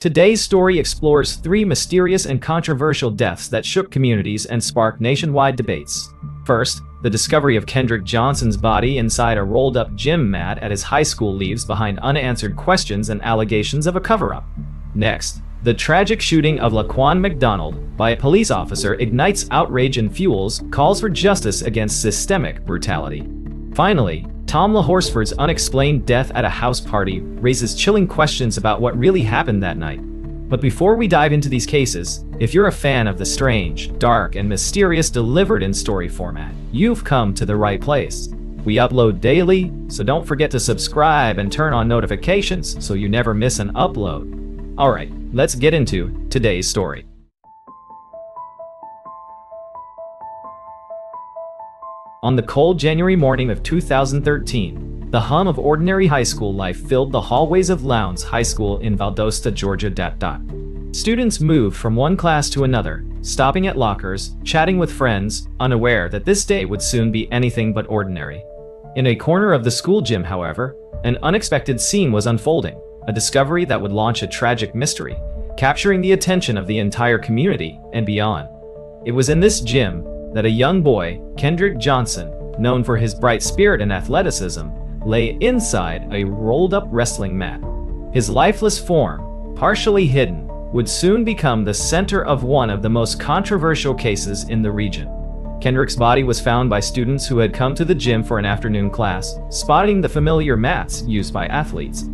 Today's story explores three mysterious and controversial deaths that shook communities and sparked nationwide debates. First, the discovery of Kendrick Johnson's body inside a rolled-up gym mat at his high school leaves behind unanswered questions and allegations of a cover-up. Next, the tragic shooting of Laquan McDonald by a police officer ignites outrage and fuels calls for justice against systemic brutality. Finally, Tamla Horsford's unexplained death at a house party raises chilling questions about what really happened that night. But before we dive into these cases, if you're a fan of the strange, dark, and mysterious delivered in story format, you've come to the right place. We upload daily, so don't forget to subscribe and turn on notifications so you never miss an upload. Alright, let's get into today's story. On the cold January morning of 2013, the hum of ordinary high school life filled the hallways of Lowndes High School in Valdosta, Georgia. Students moved from one class to another, stopping at lockers, chatting with friends, unaware that this day would soon be anything but ordinary. In a corner of the school gym, however, an unexpected scene was unfolding, a discovery that would launch a tragic mystery, capturing the attention of the entire community and beyond. It was in this gym that a young boy, Kendrick Johnson, known for his bright spirit and athleticism, lay inside a rolled-up wrestling mat. His lifeless form, partially hidden, would soon become the center of one of the most controversial cases in the region. Kendrick's body was found by students who had come to the gym for an afternoon class, spotting the familiar mats used by athletes.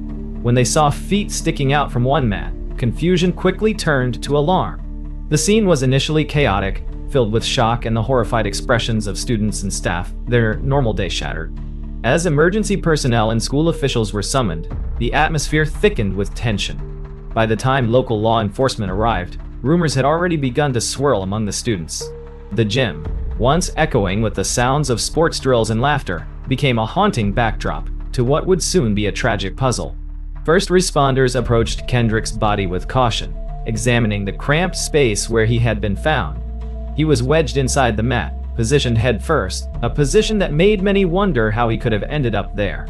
When they saw feet sticking out from one mat, confusion quickly turned to alarm. The scene was initially chaotic, filled with shock and the horrified expressions of students and staff, their normal day shattered. As emergency personnel and school officials were summoned, the atmosphere thickened with tension. By the time local law enforcement arrived, rumors had already begun to swirl among the students. The gym, once echoing with the sounds of sports drills and laughter, became a haunting backdrop to what would soon be a tragic puzzle. First responders approached Kendrick's body with caution, examining the cramped space where he had been found. He was wedged inside the mat, positioned head first, a position that made many wonder how he could have ended up there.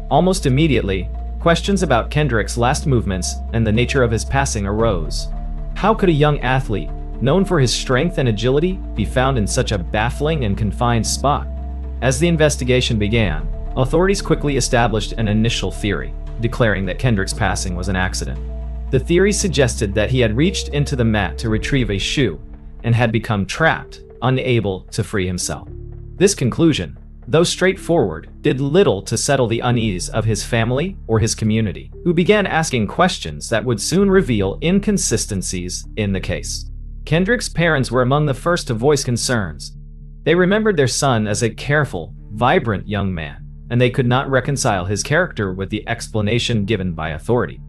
Almost immediately, questions about Kendrick's last movements and the nature of his passing arose. How could a young athlete, known for his strength and agility, be found in such a baffling and confined spot? As the investigation began, authorities quickly established an initial theory, declaring that Kendrick's passing was an accident. The theory suggested that he had reached into the mat to retrieve a shoe and had become trapped, unable to free himself. This conclusion, though straightforward, did little to settle the unease of his family or his community, who began asking questions that would soon reveal inconsistencies in the case. Kendrick's parents were among the first to voice concerns. They remembered their son as a careful, vibrant young man, and they could not reconcile his character with the explanation given by authority.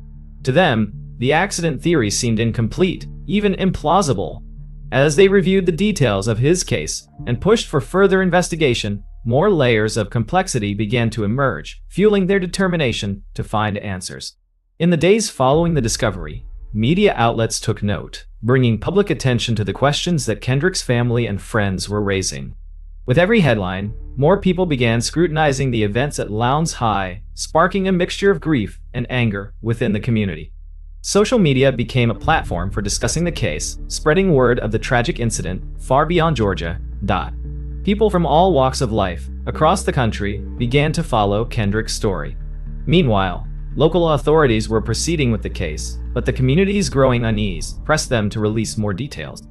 To them, the accident theory seemed incomplete, even implausible. As they reviewed the details of his case and pushed for further investigation, more layers of complexity began to emerge, fueling their determination to find answers. In the days following the discovery, media outlets took note, bringing public attention to the questions that Kendrick's family and friends were raising. With every headline, more people began scrutinizing the events at Lowndes High, sparking a mixture of grief and anger within the community. Social media became a platform for discussing the case, spreading word of the tragic incident far beyond Georgia. People from all walks of life across the country began to follow Kendrick's story. Meanwhile, local authorities were proceeding with the case, but the community's growing unease pressed them to release more details.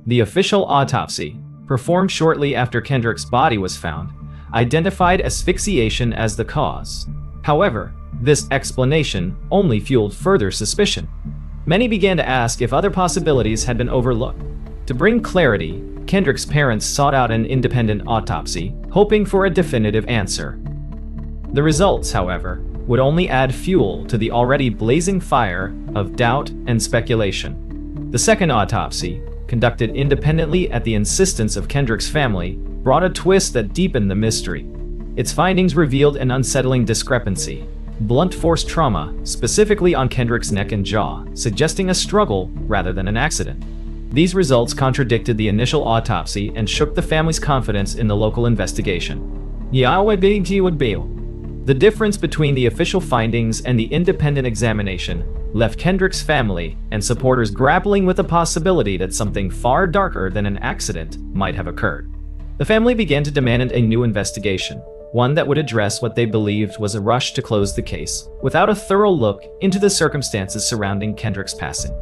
The official autopsy, performed shortly after Kendrick's body was found, identified asphyxiation as the cause. However, this explanation only fueled further suspicion. Many began to ask if other possibilities had been overlooked. To bring clarity, Kendrick's parents sought out an independent autopsy, hoping for a definitive answer. The results, however, would only add fuel to the already blazing fire of doubt and speculation. The second autopsy, conducted independently at the insistence of Kendrick's family, brought a twist that deepened the mystery. Its findings revealed an unsettling discrepancy: blunt force trauma, specifically on Kendrick's neck and jaw, suggesting a struggle rather than an accident. These results contradicted the initial autopsy and shook the family's confidence in the local investigation. The difference between the official findings and the independent examination left Kendrick's family and supporters grappling with the possibility that something far darker than an accident might have occurred. The family began to demand a new investigation, one that would address what they believed was a rush to close the case, without a thorough look into the circumstances surrounding Kendrick's passing.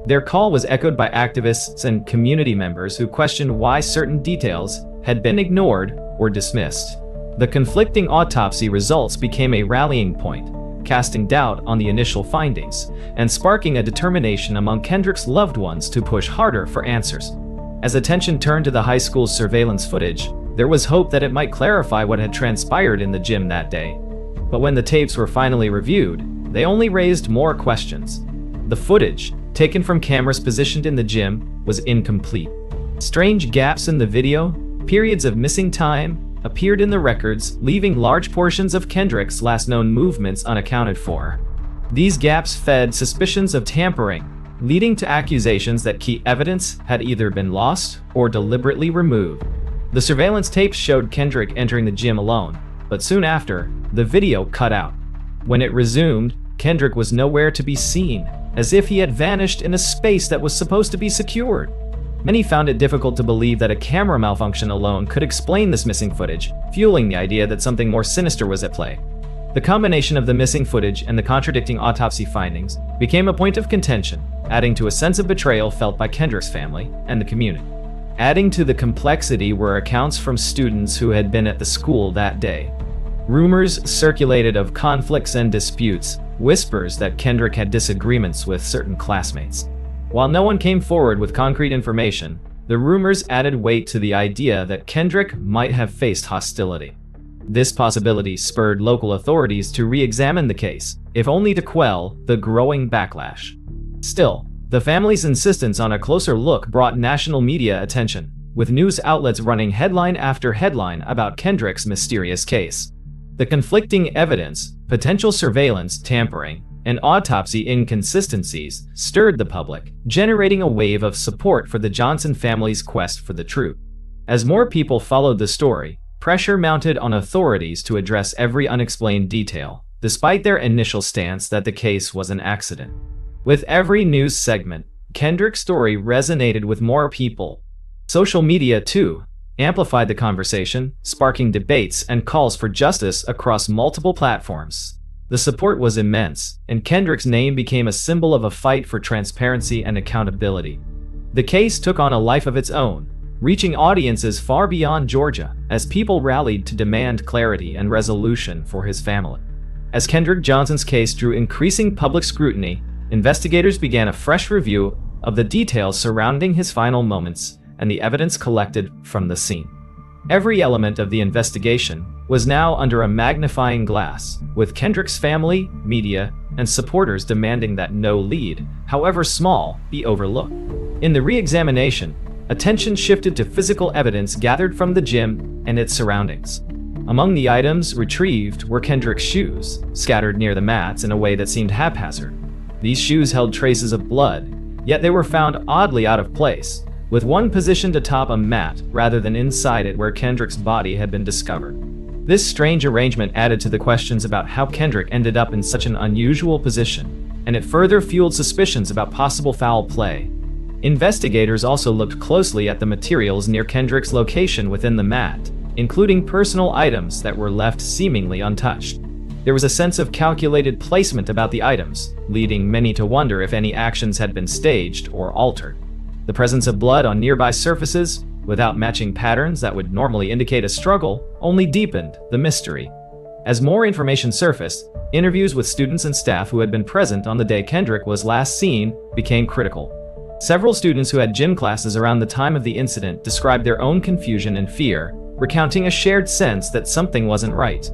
Their call was echoed by activists and community members who questioned why certain details had been ignored or dismissed. The conflicting autopsy results became a rallying point, casting doubt on the initial findings and sparking a determination among Kendrick's loved ones to push harder for answers. As attention turned to the high school's surveillance footage, there was hope that it might clarify what had transpired in the gym that day. But when the tapes were finally reviewed, they only raised more questions. The footage, taken from cameras positioned in the gym, was incomplete. Strange gaps in the video, periods of missing time, appeared in the records, leaving large portions of Kendrick's last known movements unaccounted for. These gaps fed suspicions of tampering, leading to accusations that key evidence had either been lost or deliberately removed. The surveillance tapes showed Kendrick entering the gym alone, but soon after, the video cut out. When it resumed, Kendrick was nowhere to be seen, as if he had vanished in a space that was supposed to be secured. Many found it difficult to believe that a camera malfunction alone could explain this missing footage, fueling the idea that something more sinister was at play. The combination of the missing footage and the contradicting autopsy findings became a point of contention, adding to a sense of betrayal felt by Kendrick's family and the community. Adding to the complexity were accounts from students who had been at the school that day. Rumors circulated of conflicts and disputes, whispers that Kendrick had disagreements with certain classmates. While no one came forward with concrete information, the rumors added weight to the idea that Kendrick might have faced hostility. This possibility spurred local authorities to re-examine the case, if only to quell the growing backlash. Still, the family's insistence on a closer look brought national media attention, with news outlets running headline after headline about Kendrick's mysterious case. The conflicting evidence, potential surveillance tampering, and autopsy inconsistencies stirred the public, generating a wave of support for the Johnson family's quest for the truth. As more people followed the story, pressure mounted on authorities to address every unexplained detail, despite their initial stance that the case was an accident. With every news segment, Kendrick's story resonated with more people. Social media, too, amplified the conversation, sparking debates and calls for justice across multiple platforms. The support was immense, and Kendrick's name became a symbol of a fight for transparency and accountability. The case took on a life of its own, reaching audiences far beyond Georgia, as people rallied to demand clarity and resolution for his family. As Kendrick Johnson's case drew increasing public scrutiny, investigators began a fresh review of the details surrounding his final moments and the evidence collected from the scene. Every element of the investigation was now under a magnifying glass, with Kendrick's family, media, and supporters demanding that no lead, however small, be overlooked. In the re-examination, attention shifted to physical evidence gathered from the gym and its surroundings. Among the items retrieved were Kendrick's shoes, scattered near the mats in a way that seemed haphazard. These shoes held traces of blood, yet they were found oddly out of place, with one positioned atop a mat rather than inside it where Kendrick's body had been discovered. This strange arrangement added to the questions about how Kendrick ended up in such an unusual position, and it further fueled suspicions about possible foul play. Investigators also looked closely at the materials near Kendrick's location within the mat, including personal items that were left seemingly untouched. There was a sense of calculated placement about the items, leading many to wonder if any actions had been staged or altered. The presence of blood on nearby surfaces, without matching patterns that would normally indicate a struggle, only deepened the mystery. As more information surfaced, interviews with students and staff who had been present on the day Kendrick was last seen became critical. Several students who had gym classes around the time of the incident described their own confusion and fear, recounting a shared sense that something wasn't right.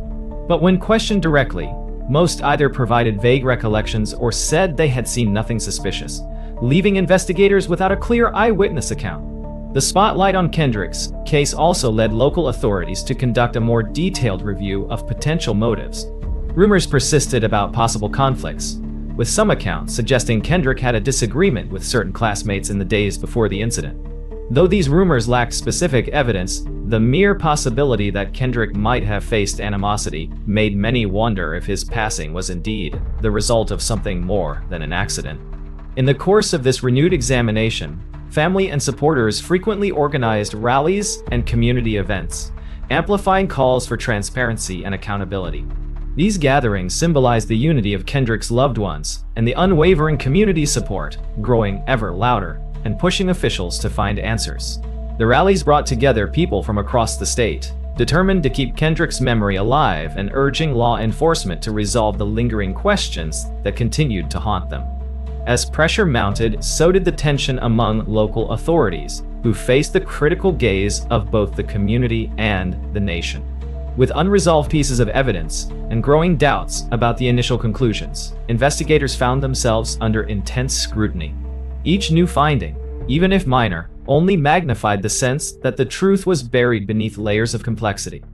But when questioned directly, most either provided vague recollections or said they had seen nothing suspicious, leaving investigators without a clear eyewitness account. The spotlight on Kendrick's case also led local authorities to conduct a more detailed review of potential motives. Rumors persisted about possible conflicts, with some accounts suggesting Kendrick had a disagreement with certain classmates in the days before the incident. Though these rumors lacked specific evidence, The mere possibility that Kendrick might have faced animosity made many wonder if his passing was indeed the result of something more than an accident. In the course of this renewed examination, family and supporters frequently organized rallies and community events, amplifying calls for transparency and accountability. These gatherings symbolized the unity of Kendrick's loved ones and the unwavering community support, growing ever louder and pushing officials to find answers. The rallies brought together people from across the state, determined to keep Kendrick's memory alive and urging law enforcement to resolve the lingering questions that continued to haunt them. As pressure mounted, so did the tension among local authorities, who faced the critical gaze of both the community and the nation. With unresolved pieces of evidence and growing doubts about the initial conclusions, investigators found themselves under intense scrutiny. Each new finding, even if minor, only magnified the sense that the truth was buried beneath layers of complexity.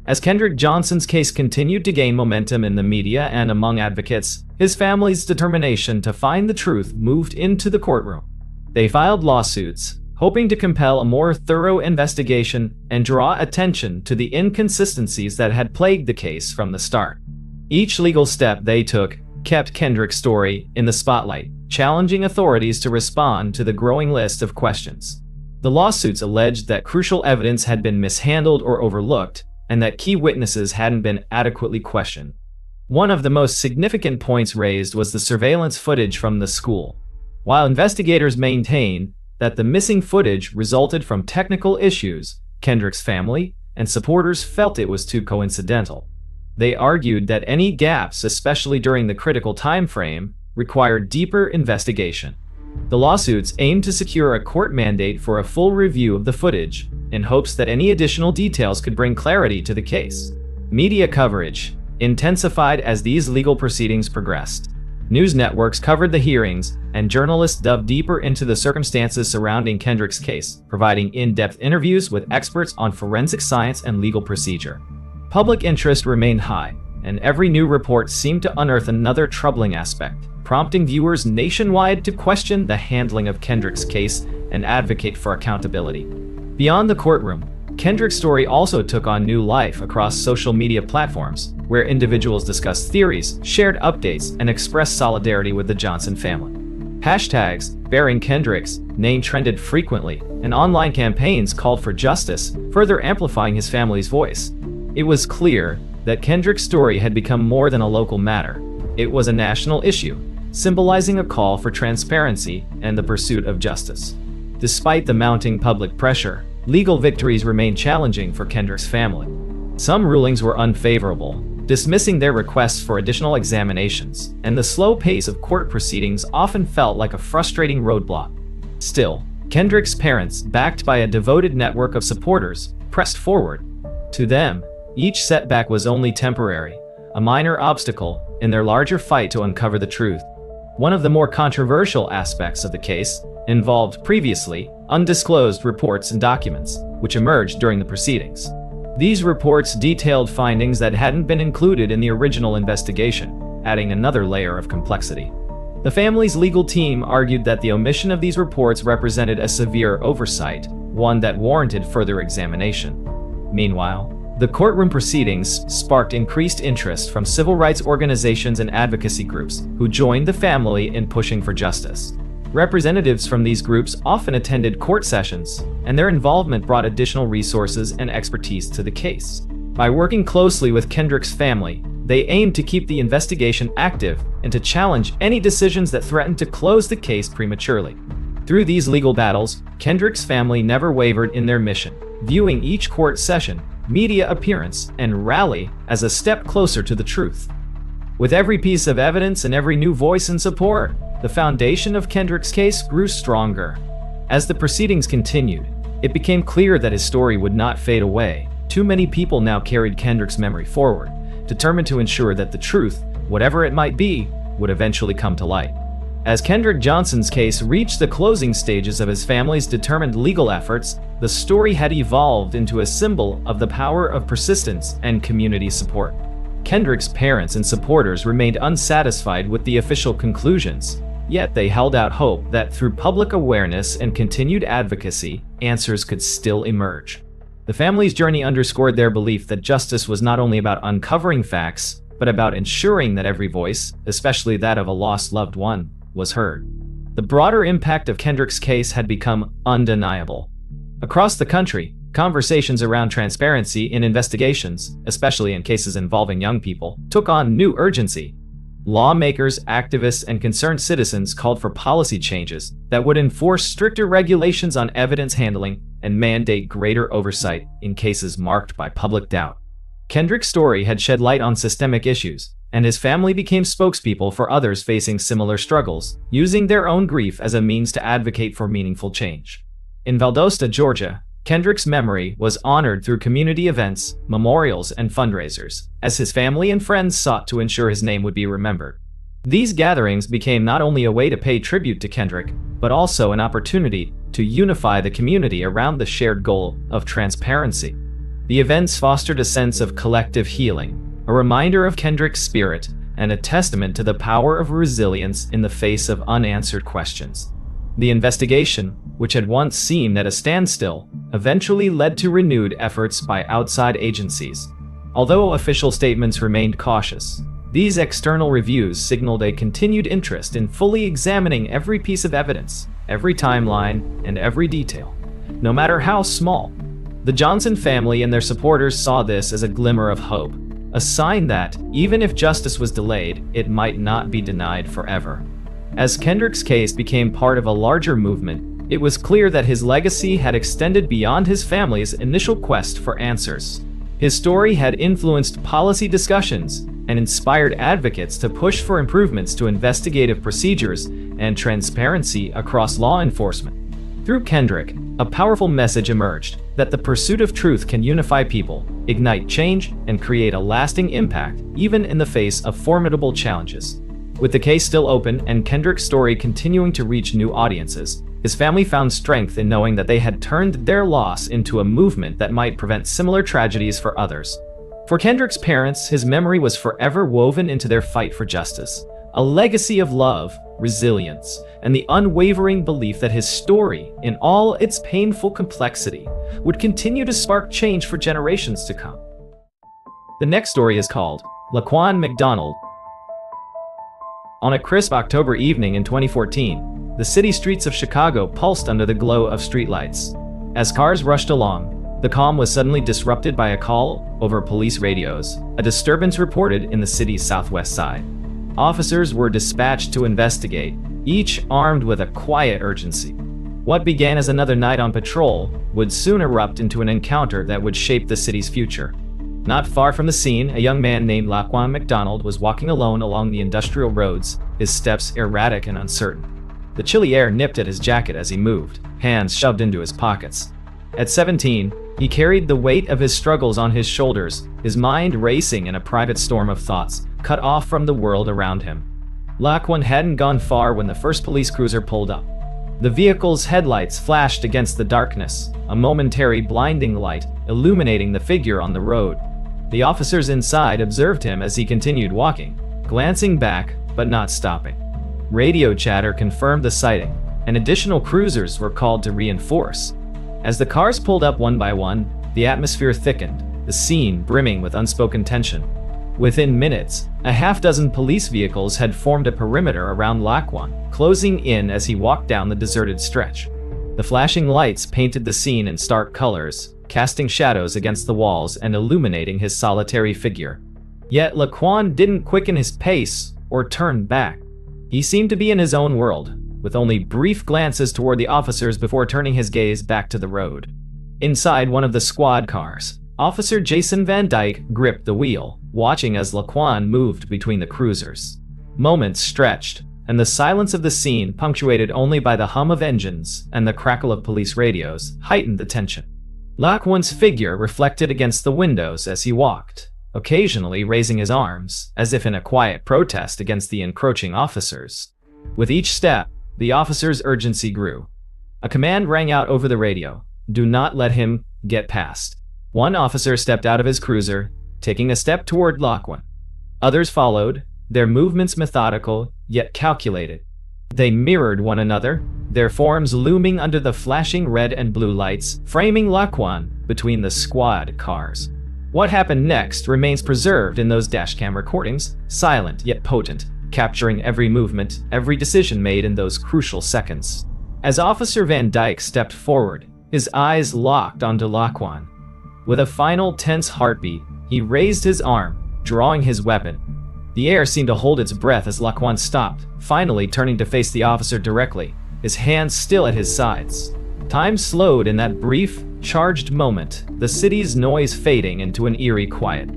As Kendrick Johnson's case continued to gain momentum in the media and among advocates, his family's determination to find the truth moved into the courtroom. They filed lawsuits, hoping to compel a more thorough investigation and draw attention to the inconsistencies that had plagued the case from the start. Each legal step they took kept Kendrick's story in the spotlight, challenging authorities to respond to the growing list of questions. The lawsuits alleged that crucial evidence had been mishandled or overlooked, and that key witnesses hadn't been adequately questioned. One of the most significant points raised was the surveillance footage from the school. While investigators maintained that the missing footage resulted from technical issues, Kendrick's family and supporters felt it was too coincidental. They argued that any gaps, especially during the critical time frame, required deeper investigation. The lawsuits aimed to secure a court mandate for a full review of the footage, in hopes that any additional details could bring clarity to the case. Media coverage intensified as these legal proceedings progressed. News networks covered the hearings, and journalists dove deeper into the circumstances surrounding Kendrick's case, providing in-depth interviews with experts on forensic science and legal procedure. Public interest remained high, and every new report seemed to unearth another troubling aspect, prompting viewers nationwide to question the handling of Kendrick's case and advocate for accountability. Beyond the courtroom, Kendrick's story also took on new life across social media platforms, where individuals discussed theories, shared updates, and expressed solidarity with the Johnson family. Hashtags bearing Kendrick's name trended frequently, and online campaigns called for justice, further amplifying his family's voice. It was clear that Kendrick's story had become more than a local matter. It was a national issue, symbolizing a call for transparency and the pursuit of justice. Despite the mounting public pressure, legal victories remained challenging for Kendrick's family. Some rulings were unfavorable, dismissing their requests for additional examinations, and the slow pace of court proceedings often felt like a frustrating roadblock. Still, Kendrick's parents, backed by a devoted network of supporters, pressed forward. To them, each setback was only temporary, a minor obstacle in their larger fight to uncover the truth. One of the more controversial aspects of the case involved previously undisclosed reports and documents, which emerged during the proceedings. These reports detailed findings that hadn't been included in the original investigation, adding another layer of complexity. The family's legal team argued that the omission of these reports represented a severe oversight, one that warranted further examination. Meanwhile, the courtroom proceedings sparked increased interest from civil rights organizations and advocacy groups who joined the family in pushing for justice. Representatives from these groups often attended court sessions, and their involvement brought additional resources and expertise to the case. By working closely with Kendrick's family, they aimed to keep the investigation active and to challenge any decisions that threatened to close the case prematurely. Through these legal battles, Kendrick's family never wavered in their mission, viewing each court session, media appearance, and rally as a step closer to the truth. With every piece of evidence and every new voice in support, the foundation of Kendrick's case grew stronger. As the proceedings continued, it became clear that his story would not fade away. Too many people now carried Kendrick's memory forward, determined to ensure that the truth, whatever it might be, would eventually come to light. As Kendrick Johnson's case reached the closing stages of his family's determined legal efforts, the story had evolved into a symbol of the power of persistence and community support. Kendrick's parents and supporters remained unsatisfied with the official conclusions, yet they held out hope that through public awareness and continued advocacy, answers could still emerge. The family's journey underscored their belief that justice was not only about uncovering facts, but about ensuring that every voice, especially that of a lost loved one, was heard. The broader impact of Kendrick's case had become undeniable. Across the country, conversations around transparency in investigations, especially in cases involving young people, took on new urgency. Lawmakers, activists, and concerned citizens called for policy changes that would enforce stricter regulations on evidence handling and mandate greater oversight in cases marked by public doubt. Kendrick's story had shed light on systemic issues, and his family became spokespeople for others facing similar struggles, using their own grief as a means to advocate for meaningful change. In Valdosta, Georgia, Kendrick's memory was honored through community events, memorials, and fundraisers, as his family and friends sought to ensure his name would be remembered. These gatherings became not only a way to pay tribute to Kendrick, but also an opportunity to unify the community around the shared goal of transparency. The events fostered a sense of collective healing, a reminder of Kendrick's spirit, and a testament to the power of resilience in the face of unanswered questions. The investigation, which had once seemed at a standstill, eventually led to renewed efforts by outside agencies. Although official statements remained cautious, these external reviews signaled a continued interest in fully examining every piece of evidence, every timeline, and every detail, no matter how small. The Johnson family and their supporters saw this as a glimmer of hope, a sign that, even if justice was delayed, it might not be denied forever. As Kendrick's case became part of a larger movement, it was clear that his legacy had extended beyond his family's initial quest for answers. His story had influenced policy discussions and inspired advocates to push for improvements to investigative procedures and transparency across law enforcement. Through Kendrick, a powerful message emerged that the pursuit of truth can unify people, ignite change, and create a lasting impact, even in the face of formidable challenges. With the case still open and Kendrick's story continuing to reach new audiences, his family found strength in knowing that they had turned their loss into a movement that might prevent similar tragedies for others. For Kendrick's parents, his memory was forever woven into their fight for justice, a legacy of love, resilience, and the unwavering belief that his story, in all its painful complexity, would continue to spark change for generations to come. The next story is called Laquan McDonald. On a crisp October evening in 2014, the city streets of Chicago pulsed under the glow of streetlights. As cars rushed along, the calm was suddenly disrupted by a call over police radios, a disturbance reported in the city's southwest side. Officers were dispatched to investigate, each armed with a quiet urgency. What began as another night on patrol would soon erupt into an encounter that would shape the city's future. Not far from the scene, a young man named Laquan McDonald was walking alone along the industrial roads, his steps erratic and uncertain. The chilly air nipped at his jacket as he moved, hands shoved into his pockets. At 17, he carried the weight of his struggles on his shoulders, his mind racing in a private storm of thoughts, cut off from the world around him. Laquan hadn't gone far when the first police cruiser pulled up. The vehicle's headlights flashed against the darkness, a momentary blinding light illuminating the figure on the road. The officers inside observed him as he continued walking, glancing back but not stopping. Radio chatter confirmed the sighting, and additional cruisers were called to reinforce. As the cars pulled up one by one, the atmosphere thickened, the scene brimming with unspoken tension. Within minutes, a half-dozen police vehicles had formed a perimeter around Laquan, closing in as he walked down the deserted stretch. The flashing lights painted the scene in stark colors, casting shadows against the walls and illuminating his solitary figure. Yet Laquan didn't quicken his pace or turn back. He seemed to be in his own world, with only brief glances toward the officers before turning his gaze back to the road. Inside one of the squad cars, Officer Jason Van Dyke gripped the wheel, watching as Laquan moved between the cruisers. Moments stretched, and the silence of the scene, punctuated only by the hum of engines and the crackle of police radios, heightened the tension. Laquan's figure reflected against the windows as he walked, occasionally raising his arms, as if in a quiet protest against the encroaching officers. With each step, the officer's urgency grew. A command rang out over the radio: "Do not let him get past." One officer stepped out of his cruiser, taking a step toward Laquan. Others followed, their movements methodical, yet calculated. They mirrored one another, their forms looming under the flashing red and blue lights, framing Laquan between the squad cars. What happened next remains preserved in those dashcam recordings, silent yet potent, capturing every movement, every decision made in those crucial seconds. As Officer Van Dyke stepped forward, his eyes locked onto Laquan. With a final tense heartbeat, he raised his arm, drawing his weapon. The air seemed to hold its breath as Laquan stopped, finally turning to face the officer directly, his hands still at his sides. Time slowed in that brief, charged moment, the city's noise fading into an eerie quiet.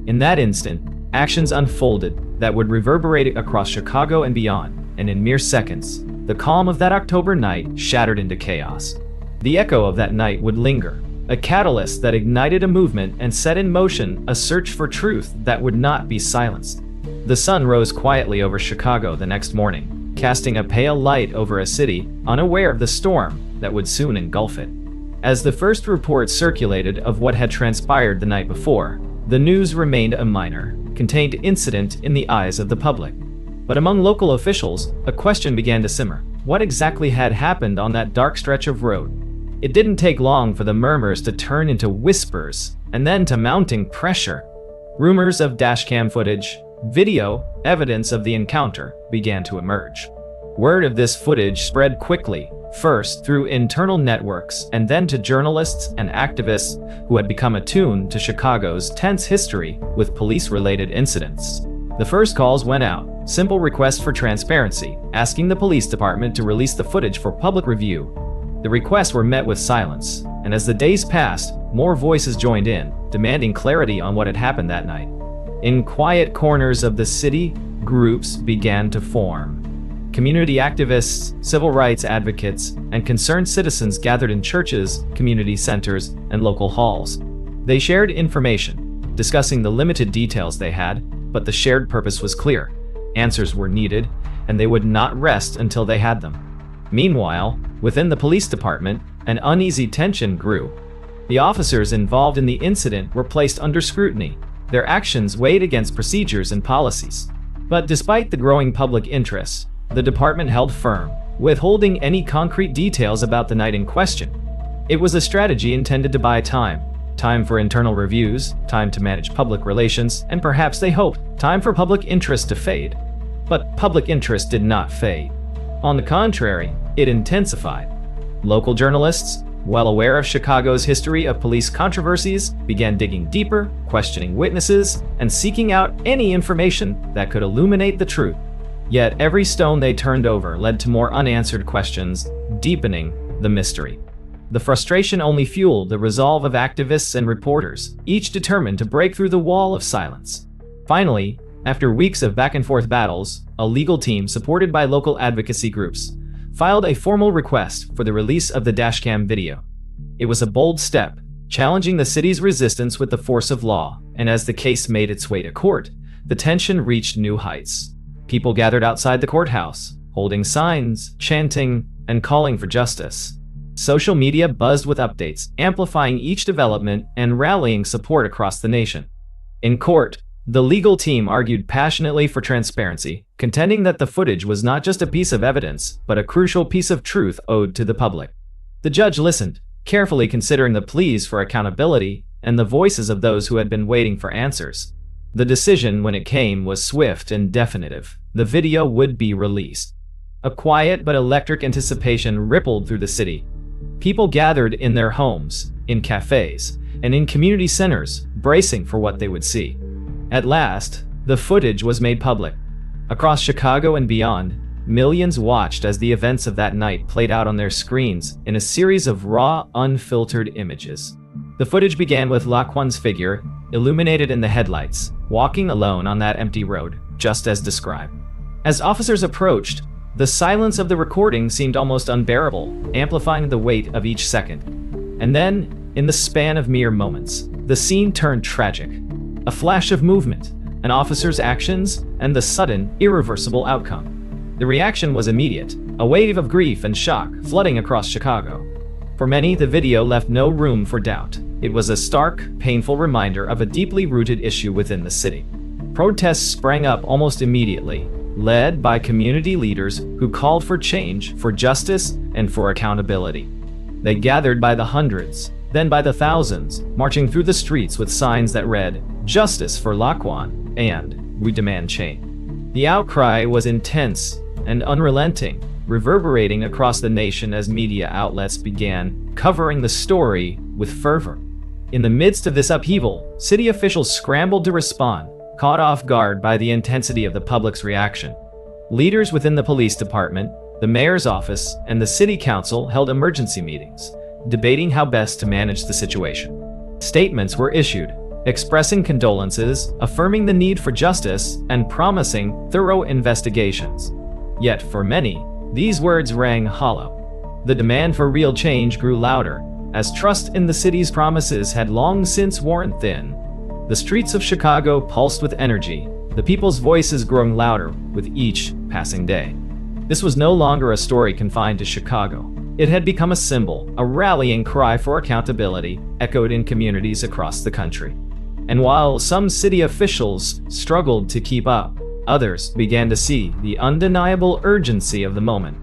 In that instant, actions unfolded that would reverberate across Chicago and beyond, and in mere seconds, the calm of that October night shattered into chaos. The echo of that night would linger, a catalyst that ignited a movement and set in motion a search for truth that would not be silenced. The sun rose quietly over Chicago the next morning, casting a pale light over a city unaware of the storm that would soon engulf it. As the first reports circulated of what had transpired the night before, the news remained a minor, contained incident in the eyes of the public. But among local officials, a question began to simmer. What exactly had happened on that dark stretch of road? It didn't take long for the murmurs to turn into whispers, and then to mounting pressure. Rumors of dashcam footage, video, evidence of the encounter began to emerge. Word of this footage spread quickly, first through internal networks and then to journalists and activists who had become attuned to Chicago's tense history with police-related incidents. The first calls went out, simple requests for transparency, asking the police department to release the footage for public review. The requests were met with silence, and as the days passed, more voices joined in, demanding clarity on what had happened that night. In quiet corners of the city, groups began to form. Community activists, civil rights advocates, and concerned citizens gathered in churches, community centers, and local halls. They shared information, discussing the limited details they had, but the shared purpose was clear. Answers were needed, and they would not rest until they had them. Meanwhile, within the police department, an uneasy tension grew. The officers involved in the incident were placed under scrutiny, their actions weighed against procedures and policies. But despite the growing public interest, the department held firm, withholding any concrete details about the night in question. It was a strategy intended to buy time. Time for internal reviews, time to manage public relations, and perhaps they hoped, time for public interest to fade. But public interest did not fade. On the contrary, it intensified. Local journalists, well aware of Chicago's history of police controversies, began digging deeper, questioning witnesses, and seeking out any information that could illuminate the truth. Yet every stone they turned over led to more unanswered questions, deepening the mystery. The frustration only fueled the resolve of activists and reporters, each determined to break through the wall of silence. Finally, after weeks of back-and-forth battles, a legal team supported by local advocacy groups filed a formal request for the release of the dashcam video. It was a bold step, challenging the city's resistance with the force of law, and as the case made its way to court, the tension reached new heights. People gathered outside the courthouse, holding signs, chanting, and calling for justice. Social media buzzed with updates, amplifying each development and rallying support across the nation. In court, the legal team argued passionately for transparency, contending that the footage was not just a piece of evidence, but a crucial piece of truth owed to the public. The judge listened, carefully considering the pleas for accountability and the voices of those who had been waiting for answers. The decision, when it came, was swift and definitive. The video would be released. A quiet but electric anticipation rippled through the city. People gathered in their homes, in cafes, and in community centers, bracing for what they would see. At last, the footage was made public. Across Chicago and beyond, millions watched as the events of that night played out on their screens in a series of raw, unfiltered images. The footage began with Laquan's figure, illuminated in the headlights, walking alone on that empty road, just as described. As officers approached, the silence of the recording seemed almost unbearable, amplifying the weight of each second. And then, in the span of mere moments, the scene turned tragic. A flash of movement, an officer's actions, and the sudden, irreversible outcome. The reaction was immediate, a wave of grief and shock flooding across Chicago. For many, the video left no room for doubt. It was a stark, painful reminder of a deeply rooted issue within the city. Protests sprang up almost immediately, led by community leaders who called for change, for justice, and for accountability. They gathered by the hundreds, then by the thousands, marching through the streets with signs that read, "Justice for Laquan" and "We demand change." The outcry was intense and unrelenting, reverberating across the nation as media outlets began covering the story with fervor. In the midst of this upheaval, city officials scrambled to respond, caught off guard by the intensity of the public's reaction. Leaders within the police department, the mayor's office, and the city council held emergency meetings, debating how best to manage the situation. Statements were issued, expressing condolences, affirming the need for justice, and promising thorough investigations. Yet for many, these words rang hollow. The demand for real change grew louder, as trust in the city's promises had long since worn thin. The streets of Chicago pulsed with energy, the people's voices growing louder with each passing day. This was no longer a story confined to Chicago. It had become a symbol, a rallying cry for accountability, echoed in communities across the country. And while some city officials struggled to keep up, others began to see the undeniable urgency of the moment.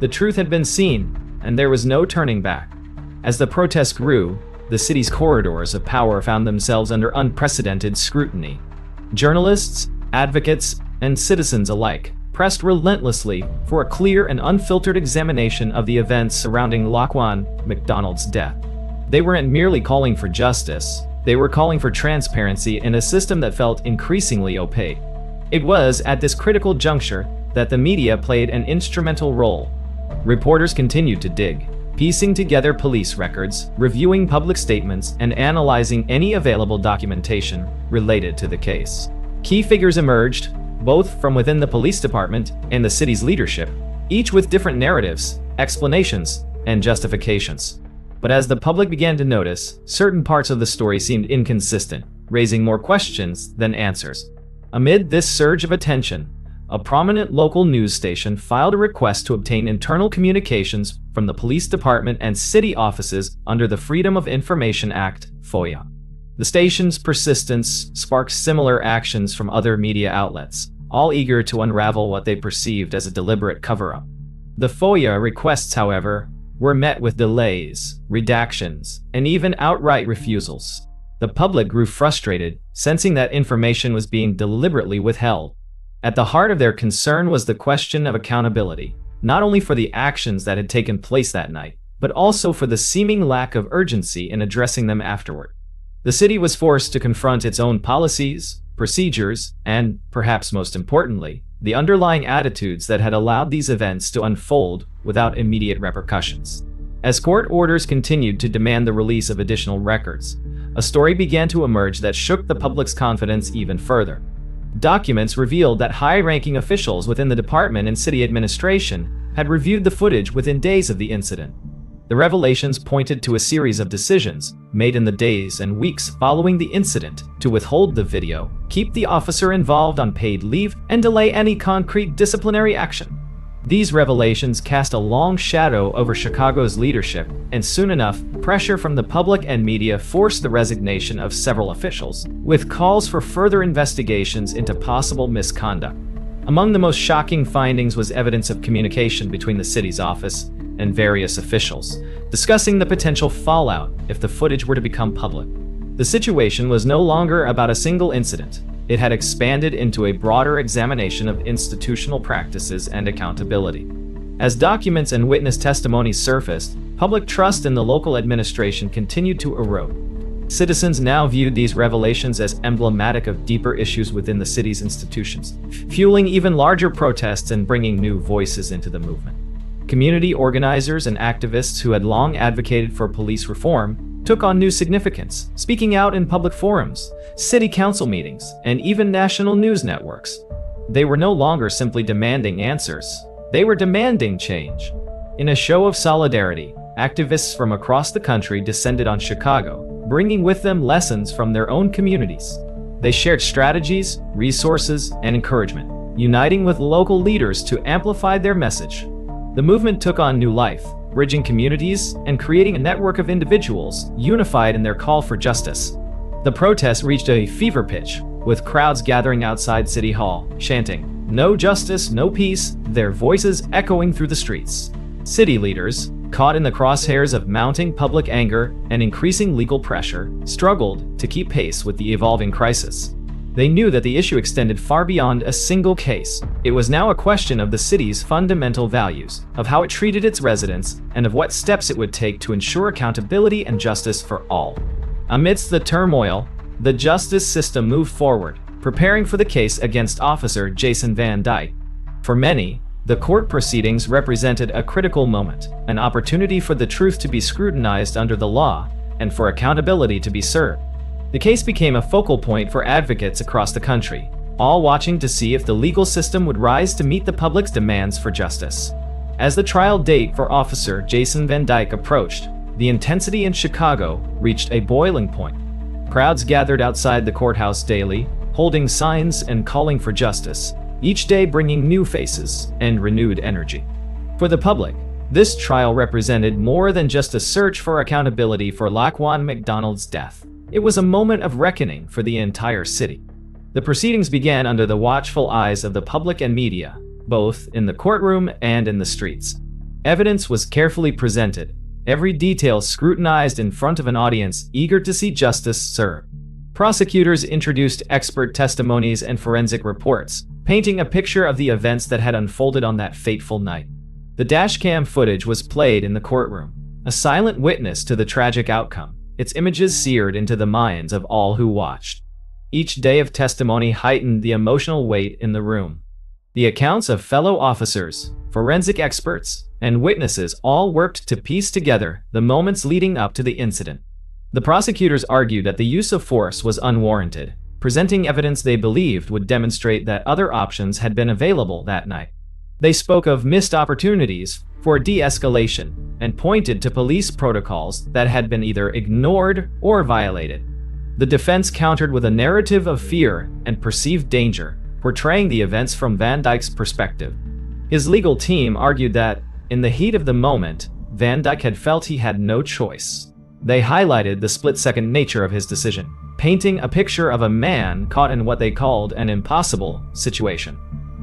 The truth had been seen, and there was no turning back. As the protests grew, the city's corridors of power found themselves under unprecedented scrutiny. Journalists, advocates, and citizens alike pressed relentlessly for a clear and unfiltered examination of the events surrounding Laquan McDonald's death. They weren't merely calling for justice, they were calling for transparency in a system that felt increasingly opaque. It was at this critical juncture that the media played an instrumental role. Reporters continued to dig, piecing together police records, reviewing public statements, and analyzing any available documentation related to the case. Key figures emerged, both from within the police department and the city's leadership, each with different narratives, explanations, and justifications. But as the public began to notice, certain parts of the story seemed inconsistent, raising more questions than answers. Amid this surge of attention, a prominent local news station filed a request to obtain internal communications from the police department and city offices under the Freedom of Information Act, FOIA. The station's persistence sparked similar actions from other media outlets, all eager to unravel what they perceived as a deliberate cover-up. The FOIA requests, however, were met with delays, redactions, and even outright refusals. The public grew frustrated, sensing that information was being deliberately withheld. At the heart of their concern was the question of accountability, not only for the actions that had taken place that night, but also for the seeming lack of urgency in addressing them afterward. The city was forced to confront its own policies, procedures, and, perhaps most importantly, the underlying attitudes that had allowed these events to unfold without immediate repercussions. As court orders continued to demand the release of additional records, a story began to emerge that shook the public's confidence even further. Documents revealed that high-ranking officials within the department and city administration had reviewed the footage within days of the incident. The revelations pointed to a series of decisions made in the days and weeks following the incident to withhold the video, keep the officer involved on paid leave, and delay any concrete disciplinary action. These revelations cast a long shadow over Chicago's leadership, and soon enough, pressure from the public and media forced the resignation of several officials, with calls for further investigations into possible misconduct. Among the most shocking findings was evidence of communication between the city's office and various officials, discussing the potential fallout if the footage were to become public. The situation was no longer about a single incident. It had expanded into a broader examination of institutional practices and accountability. As documents and witness testimonies surfaced, public trust in the local administration continued to erode. Citizens now viewed these revelations as emblematic of deeper issues within the city's institutions, fueling even larger protests and bringing new voices into the movement. Community organizers and activists who had long advocated for police reform took on new significance, speaking out in public forums, city council meetings, and even national news networks. They were no longer simply demanding answers. They were demanding change. In a show of solidarity, activists from across the country descended on Chicago, bringing with them lessons from their own communities. They shared strategies, resources, and encouragement, uniting with local leaders to amplify their message. The movement took on new life, bridging communities and creating a network of individuals unified in their call for justice. The protests reached a fever pitch, with crowds gathering outside City Hall, chanting, "No justice, no peace," their voices echoing through the streets. City leaders, caught in the crosshairs of mounting public anger and increasing legal pressure, struggled to keep pace with the evolving crisis. They knew that the issue extended far beyond a single case. It was now a question of the city's fundamental values, of how it treated its residents, and of what steps it would take to ensure accountability and justice for all. Amidst the turmoil, the justice system moved forward, preparing for the case against Officer Jason Van Dyke. For many, the court proceedings represented a critical moment, an opportunity for the truth to be scrutinized under the law, and for accountability to be served. The case became a focal point for advocates across the country, all watching to see if the legal system would rise to meet the public's demands for justice. As the trial date for Officer Jason Van Dyke approached, the intensity in Chicago reached a boiling point. Crowds gathered outside the courthouse daily, holding signs and calling for justice, each day bringing new faces and renewed energy. For the public, this trial represented more than just a search for accountability for Laquan McDonald's death. It was a moment of reckoning for the entire city. The proceedings began under the watchful eyes of the public and media, both in the courtroom and in the streets. Evidence was carefully presented, every detail scrutinized in front of an audience eager to see justice served. Prosecutors introduced expert testimonies and forensic reports, painting a picture of the events that had unfolded on that fateful night. The dashcam footage was played in the courtroom, a silent witness to the tragic outcome, its images seared into the minds of all who watched. Each day of testimony heightened the emotional weight in the room. The accounts of fellow officers, forensic experts, and witnesses all worked to piece together the moments leading up to the incident. The prosecutors argued that the use of force was unwarranted, presenting evidence they believed would demonstrate that other options had been available that night. They spoke of missed opportunities for de-escalation and pointed to police protocols that had been either ignored or violated. The defense countered with a narrative of fear and perceived danger, portraying the events from Van Dyke's perspective. His legal team argued that, in the heat of the moment, Van Dyke had felt he had no choice. They highlighted the split-second nature of his decision, painting a picture of a man caught in what they called an impossible situation.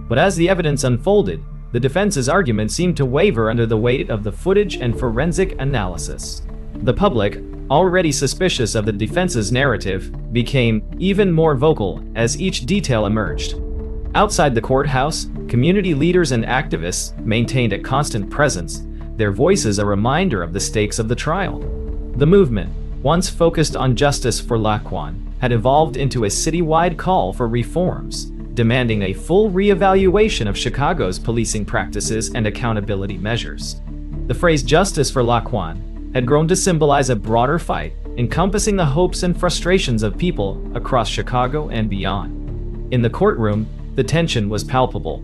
But as the evidence unfolded, the defense's argument seemed to waver under the weight of the footage and forensic analysis. The public, already suspicious of the defense's narrative, became even more vocal as each detail emerged. Outside the courthouse, community leaders and activists maintained a constant presence, their voices a reminder of the stakes of the trial. The movement, once focused on justice for Laquan, had evolved into a citywide call for reforms, demanding a full reevaluation of Chicago's policing practices and accountability measures. The phrase "justice for Laquan" had grown to symbolize a broader fight, encompassing the hopes and frustrations of people across Chicago and beyond. In the courtroom, the tension was palpable.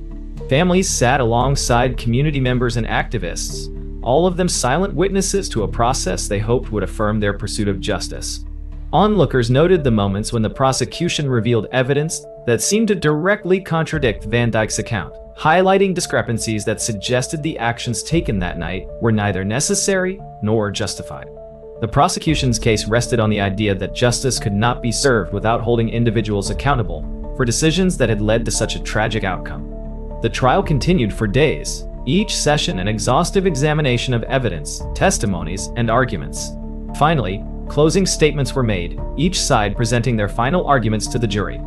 Families sat alongside community members and activists, all of them silent witnesses to a process they hoped would affirm their pursuit of justice. Onlookers noted the moments when the prosecution revealed evidence that seemed to directly contradict Van Dyke's account, highlighting discrepancies that suggested the actions taken that night were neither necessary nor justified. The prosecution's case rested on the idea that justice could not be served without holding individuals accountable for decisions that had led to such a tragic outcome. The trial continued for days, each session an exhaustive examination of evidence, testimonies, and arguments. Finally, closing statements were made, each side presenting their final arguments to the jury.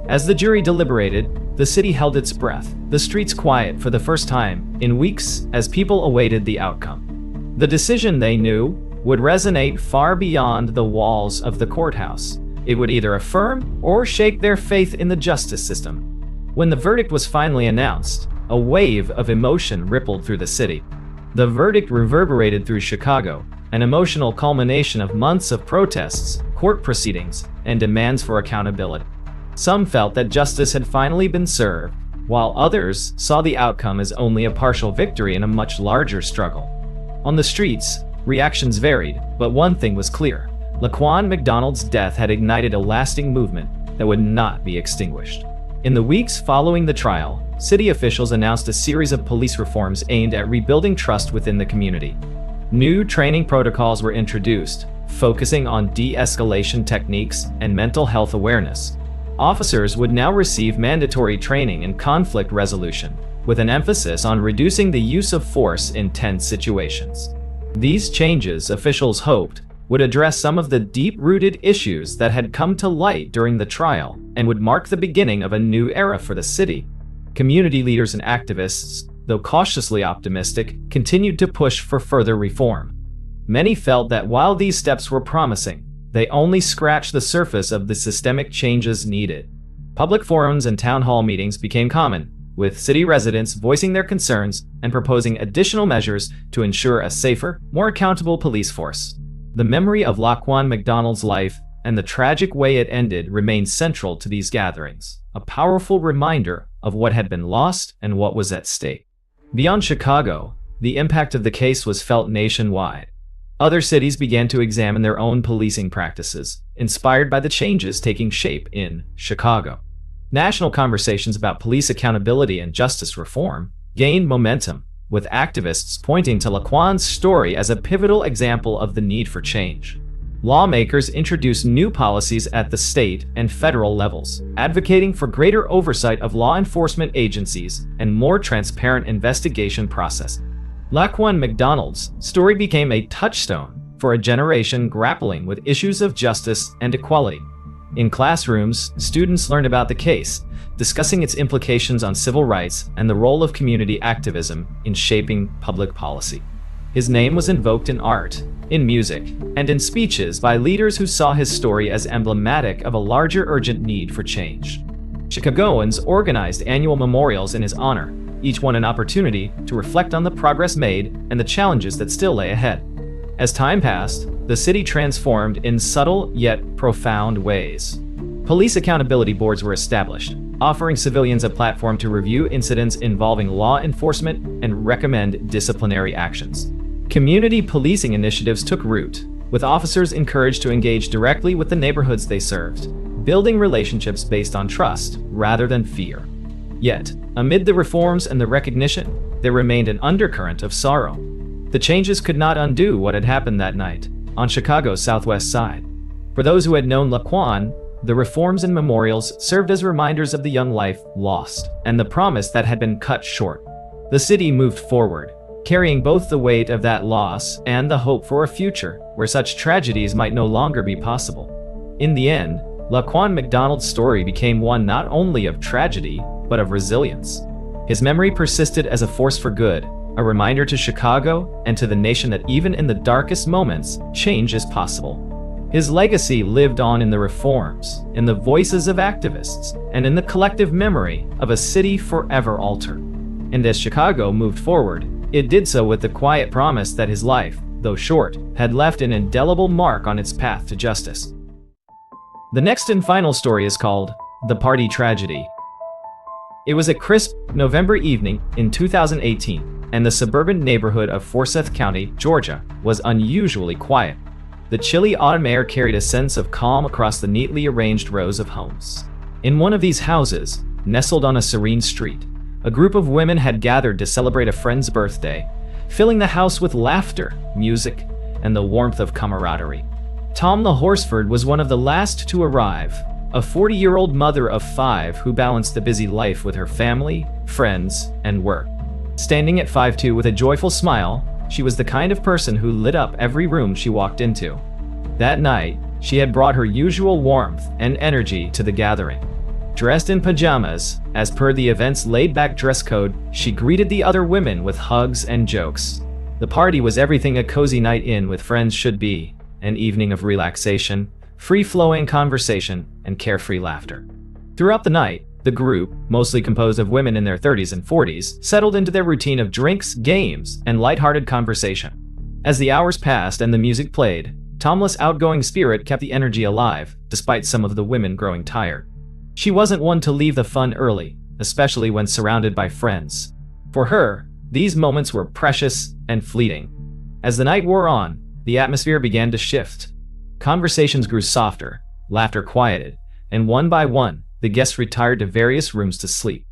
As the jury deliberated, the city held its breath, the streets quiet for the first time in weeks as people awaited the outcome. The decision, they knew, would resonate far beyond the walls of the courthouse. It would either affirm or shake their faith in the justice system. When the verdict was finally announced, a wave of emotion rippled through the city. The verdict reverberated through Chicago, an emotional culmination of months of protests, court proceedings, and demands for accountability. Some felt that justice had finally been served, while others saw the outcome as only a partial victory in a much larger struggle. On the streets, reactions varied, but one thing was clear: Laquan McDonald's death had ignited a lasting movement that would not be extinguished. In the weeks following the trial, city officials announced a series of police reforms aimed at rebuilding trust within the community. New training protocols were introduced, focusing on de-escalation techniques and mental health awareness. Officers would now receive mandatory training in conflict resolution, with an emphasis on reducing the use of force in tense situations. These changes, officials hoped, would address some of the deep-rooted issues that had come to light during the trial and would mark the beginning of a new era for the city. Community leaders and activists, though cautiously optimistic, continued to push for further reform. Many felt that while these steps were promising, they only scratched the surface of the systemic changes needed. Public forums and town hall meetings became common, with city residents voicing their concerns and proposing additional measures to ensure a safer, more accountable police force. The memory of Laquan McDonald's life and the tragic way it ended remained central to these gatherings, a powerful reminder of what had been lost and what was at stake. Beyond Chicago, the impact of the case was felt nationwide. Other cities began to examine their own policing practices, inspired by the changes taking shape in Chicago. National conversations about police accountability and justice reform gained momentum, with activists pointing to Laquan's story as a pivotal example of the need for change. Lawmakers introduced new policies at the state and federal levels, advocating for greater oversight of law enforcement agencies and more transparent investigation process. Laquan McDonald's story became a touchstone for a generation grappling with issues of justice and equality. In classrooms, students learned about the case, discussing its implications on civil rights and the role of community activism in shaping public policy. His name was invoked in art, in music, and in speeches by leaders who saw his story as emblematic of a larger urgent need for change. Chicagoans organized annual memorials in his honor, each one an opportunity to reflect on the progress made and the challenges that still lay ahead. As time passed, the city transformed in subtle yet profound ways. Police accountability boards were established, offering civilians a platform to review incidents involving law enforcement and recommend disciplinary actions. Community policing initiatives took root, with officers encouraged to engage directly with the neighborhoods they served, building relationships based on trust rather than fear. Yet, amid the reforms and the recognition, there remained an undercurrent of sorrow. The changes could not undo what had happened that night, on Chicago's southwest side. For those who had known Laquan, the reforms and memorials served as reminders of the young life lost and the promise that had been cut short. The city moved forward, carrying both the weight of that loss and the hope for a future where such tragedies might no longer be possible. In the end, Laquan McDonald's story became one not only of tragedy, but of resilience. His memory persisted as a force for good, a reminder to Chicago and to the nation that even in the darkest moments, change is possible. His legacy lived on in the reforms, in the voices of activists, and in the collective memory of a city forever altered. And as Chicago moved forward, it did so with the quiet promise that his life, though short, had left an indelible mark on its path to justice. The next and final story is called The Party Tragedy. It was a crisp November evening in 2018, and the suburban neighborhood of Forsyth County, Georgia, was unusually quiet. The chilly autumn air carried a sense of calm across the neatly arranged rows of homes. In one of these houses, nestled on a serene street, a group of women had gathered to celebrate a friend's birthday, filling the house with laughter, music, and the warmth of camaraderie. Tamla Horsford was one of the last to arrive, a 40-year-old mother of 5 who balanced the busy life with her family, friends, and work. Standing at 5'2" with a joyful smile, she was the kind of person who lit up every room she walked into. That night, she had brought her usual warmth and energy to the gathering. Dressed in pajamas, as per the event's laid-back dress code, she greeted the other women with hugs and jokes. The party was everything a cozy night in with friends should be, an evening of relaxation, free-flowing conversation, and carefree laughter. Throughout the night, the group, mostly composed of women in their 30s and 40s, settled into their routine of drinks, games, and lighthearted conversation. As the hours passed and the music played, Tamla's outgoing spirit kept the energy alive, despite some of the women growing tired. She wasn't one to leave the fun early, especially when surrounded by friends. For her, these moments were precious and fleeting. As the night wore on, the atmosphere began to shift. Conversations grew softer, laughter quieted, and one by one, the guests retired to various rooms to sleep.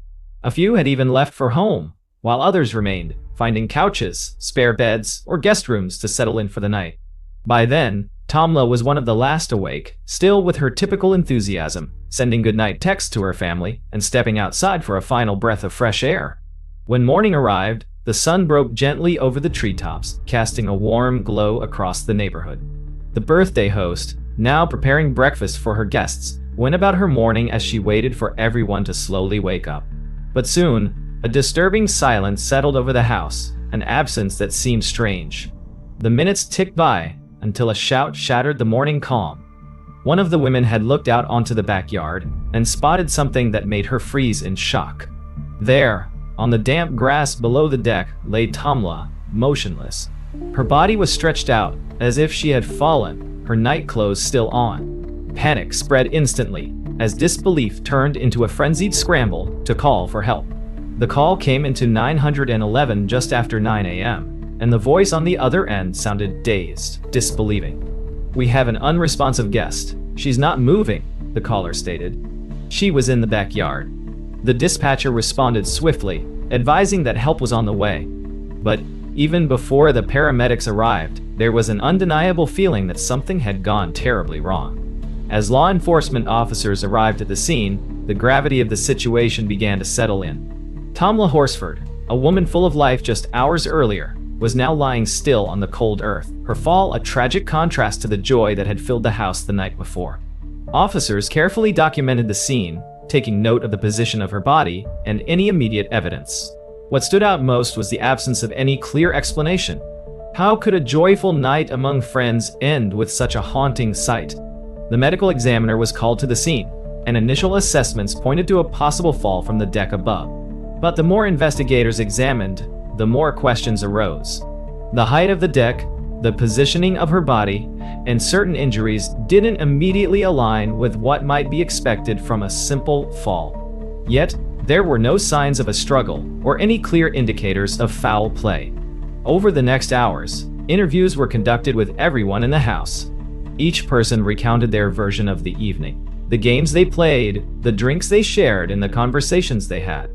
A few had even left for home, while others remained, finding couches, spare beds, or guest rooms to settle in for the night. By then, Tamla was one of the last awake, still with her typical enthusiasm, sending goodnight texts to her family and stepping outside for a final breath of fresh air. When morning arrived, The sun broke gently over the treetops, casting a warm glow across the neighborhood. The birthday host, now preparing breakfast for her guests, went about her morning as she waited for everyone to slowly wake up. But soon, a disturbing silence settled over the house, an absence that seemed strange. The minutes ticked by until a shout shattered the morning calm. One of the women had looked out onto the backyard and spotted something that made her freeze in shock. There, on the damp grass below the deck, lay Tamla, motionless. Her body was stretched out, as if she had fallen, her night clothes still on. Panic spread instantly, as disbelief turned into a frenzied scramble to call for help. The call came into 911 just after 9 a.m., and the voice on the other end sounded dazed, disbelieving. "We have an unresponsive guest. She's not moving," the caller stated. She was in the backyard. The dispatcher responded swiftly, advising that help was on the way. But even before the paramedics arrived, there was an undeniable feeling that something had gone terribly wrong. As law enforcement officers arrived at the scene, the gravity of the situation began to settle in. Tamla Horsford, a woman full of life just hours earlier, was now lying still on the cold earth, her fall a tragic contrast to the joy that had filled the house the night before. Officers carefully documented the scene, taking note of the position of her body and any immediate evidence. What stood out most was the absence of any clear explanation. How could a joyful night among friends end with such a haunting sight? The medical examiner was called to the scene, and initial assessments pointed to a possible fall from the deck above. But the more investigators examined, the more questions arose. The height of the deck, the positioning of her body, and certain injuries didn't immediately align with what might be expected from a simple fall. Yet, there were no signs of a struggle or any clear indicators of foul play. Over the next hours, interviews were conducted with everyone in the house. Each person recounted their version of the evening, the games they played, the drinks they shared, and the conversations they had.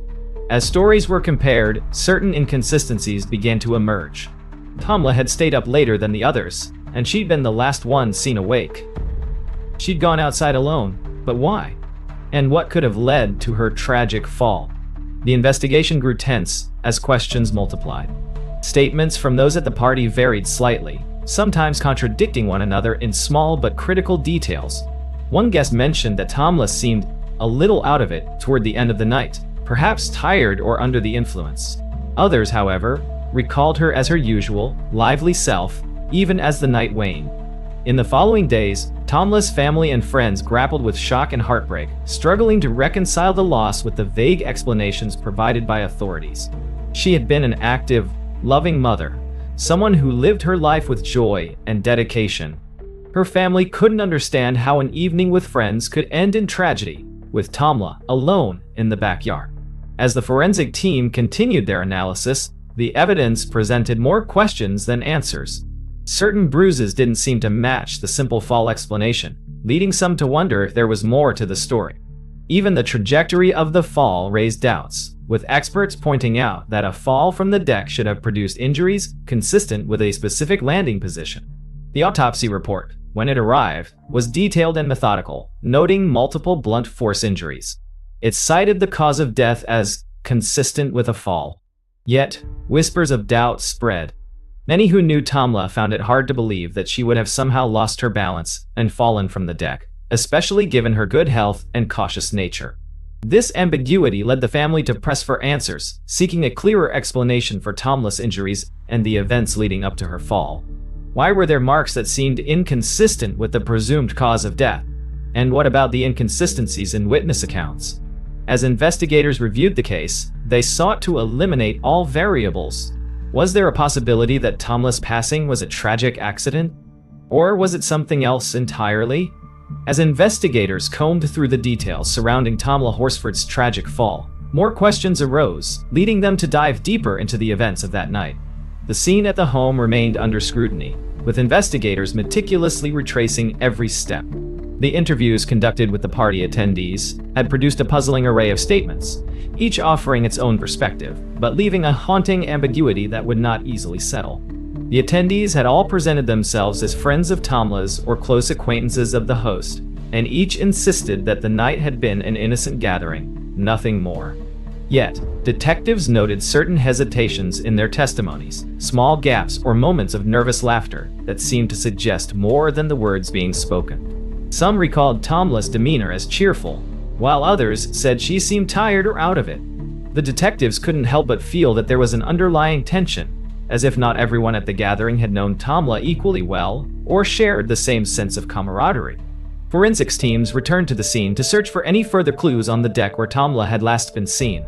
As stories were compared, certain inconsistencies began to emerge. Tamla had stayed up later than the others, and she'd been the last one seen awake. She'd gone outside alone, but why? And what could have led to her tragic fall? The investigation grew tense as questions multiplied. Statements from those at the party varied slightly, sometimes contradicting one another in small but critical details. One guest mentioned that Tamla seemed a little out of it toward the end of the night, perhaps tired or under the influence. Others, however, recalled her as her usual, lively self, even as the night waned. In the following days, Tamla's family and friends grappled with shock and heartbreak, struggling to reconcile the loss with the vague explanations provided by authorities. She had been an active, loving mother, someone who lived her life with joy and dedication. Her family couldn't understand how an evening with friends could end in tragedy, with Tamla alone in the backyard. As the forensic team continued their analysis, the evidence presented more questions than answers. Certain bruises didn't seem to match the simple fall explanation, leading some to wonder if there was more to the story. Even the trajectory of the fall raised doubts, with experts pointing out that a fall from the deck should have produced injuries consistent with a specific landing position. The autopsy report, when it arrived, was detailed and methodical, noting multiple blunt force injuries. It cited the cause of death as consistent with a fall. Yet, whispers of doubt spread. Many who knew Tamla found it hard to believe that she would have somehow lost her balance and fallen from the deck, especially given her good health and cautious nature. This ambiguity led the family to press for answers, seeking a clearer explanation for Tamla's injuries and the events leading up to her fall. Why were there marks that seemed inconsistent with the presumed cause of death? And what about the inconsistencies in witness accounts? As investigators reviewed the case, they sought to eliminate all variables. Was there a possibility that Tamla's passing was a tragic accident? Or was it something else entirely? As investigators combed through the details surrounding Tamla Horsford's tragic fall, more questions arose, leading them to dive deeper into the events of that night. The scene at the home remained under scrutiny, with investigators meticulously retracing every step. The interviews conducted with the party attendees had produced a puzzling array of statements, each offering its own perspective, but leaving a haunting ambiguity that would not easily settle. The attendees had all presented themselves as friends of Tamla's or close acquaintances of the host, and each insisted that the night had been an innocent gathering, nothing more. Yet, detectives noted certain hesitations in their testimonies, small gaps or moments of nervous laughter that seemed to suggest more than the words being spoken. Some recalled Tamla's demeanor as cheerful, while others said she seemed tired or out of it. The detectives couldn't help but feel that there was an underlying tension, as if not everyone at the gathering had known Tamla equally well or shared the same sense of camaraderie. Forensics teams returned to the scene to search for any further clues on the deck where Tamla had last been seen.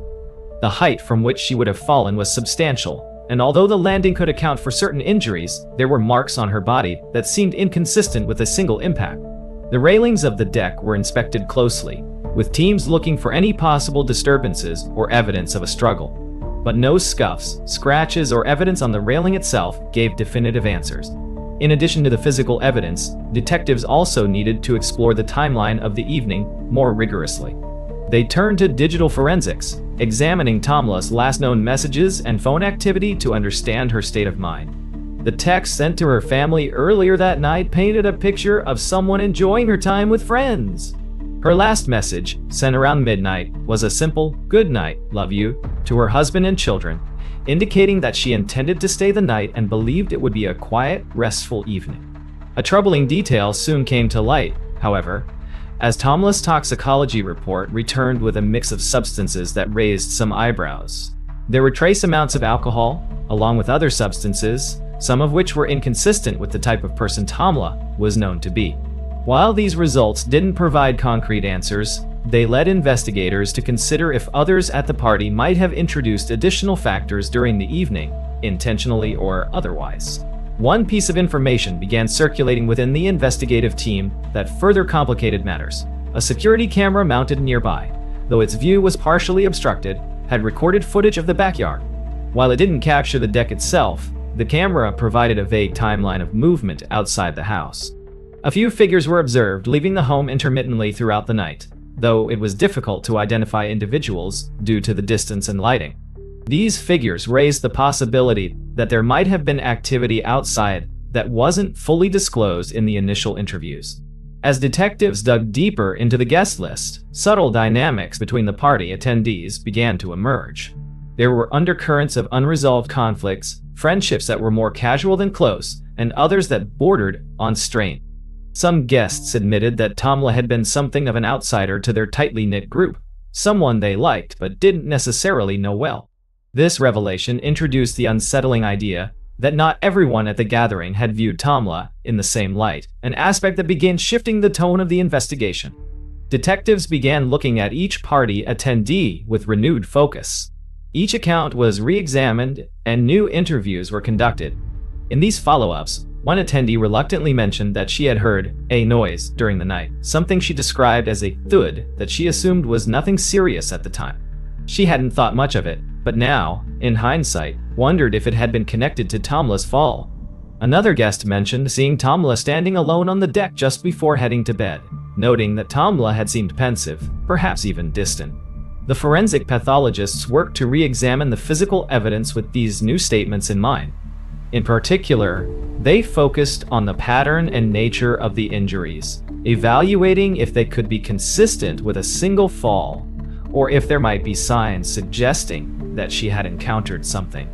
The height from which she would have fallen was substantial, and although the landing could account for certain injuries, there were marks on her body that seemed inconsistent with a single impact. The railings of the deck were inspected closely, with teams looking for any possible disturbances or evidence of a struggle. But no scuffs, scratches, or evidence on the railing itself gave definitive answers. In addition to the physical evidence, detectives also needed to explore the timeline of the evening more rigorously. They turned to digital forensics, examining Tamla's last known messages and phone activity to understand her state of mind. The text sent to her family earlier that night painted a picture of someone enjoying her time with friends. Her last message, sent around midnight, was a simple "good night, love you" to her husband and children, indicating that she intended to stay the night and believed it would be a quiet, restful evening. A troubling detail soon came to light, however, as Tamla's toxicology report returned with a mix of substances that raised some eyebrows. There were trace amounts of alcohol, along with other substances, some of which were inconsistent with the type of person Tamla was known to be. While these results didn't provide concrete answers, they led investigators to consider if others at the party might have introduced additional factors during the evening, intentionally or otherwise. One piece of information began circulating within the investigative team that further complicated matters. A security camera mounted nearby, though its view was partially obstructed, had recorded footage of the backyard. While it didn't capture the deck itself, the camera provided a vague timeline of movement outside the house. A few figures were observed leaving the home intermittently throughout the night, though it was difficult to identify individuals due to the distance and lighting. These figures raised the possibility that there might have been activity outside that wasn't fully disclosed in the initial interviews. As detectives dug deeper into the guest list, subtle dynamics between the party attendees began to emerge. There were undercurrents of unresolved conflicts, friendships that were more casual than close, and others that bordered on strain. Some guests admitted that Tamla had been something of an outsider to their tightly knit group, someone they liked but didn't necessarily know well. This revelation introduced the unsettling idea that not everyone at the gathering had viewed Tamla in the same light, an aspect that began shifting the tone of the investigation. Detectives began looking at each party attendee with renewed focus. Each account was re-examined and new interviews were conducted. In these follow-ups, one attendee reluctantly mentioned that she had heard a noise during the night, something she described as a thud that she assumed was nothing serious at the time. She hadn't thought much of it, but now, in hindsight, wondered if it had been connected to Tamla's fall. Another guest mentioned seeing Tamla standing alone on the deck just before heading to bed, noting that Tamla had seemed pensive, perhaps even distant. The forensic pathologists worked to re-examine the physical evidence with these new statements in mind. In particular, they focused on the pattern and nature of the injuries, evaluating if they could be consistent with a single fall, or if there might be signs suggesting that she had encountered something,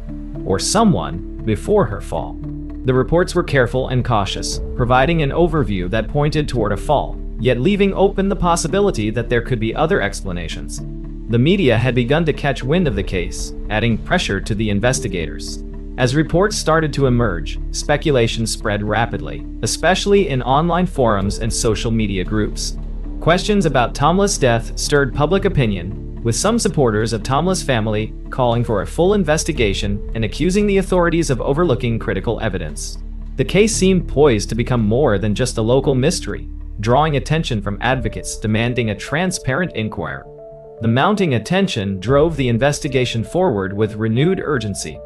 or someone, before her fall. The reports were careful and cautious, providing an overview that pointed toward a fall, yet leaving open the possibility that there could be other explanations. The media had begun to catch wind of the case, adding pressure to the investigators. As reports started to emerge, speculation spread rapidly, especially in online forums and social media groups. Questions about Tamla's death stirred public opinion, with some supporters of Tamla's family calling for a full investigation and accusing the authorities of overlooking critical evidence. The case seemed poised to become more than just a local mystery, drawing attention from advocates demanding a transparent inquiry. The mounting attention drove the investigation forward with renewed urgency.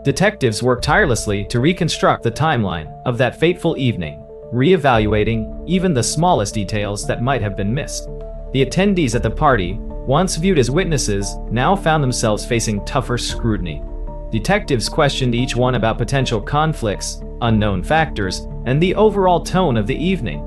Detectives worked tirelessly to reconstruct the timeline of that fateful evening, re-evaluating even the smallest details that might have been missed. The attendees at the party, once viewed as witnesses, now found themselves facing tougher scrutiny. Detectives questioned each one about potential conflicts, unknown factors, and the overall tone of the evening.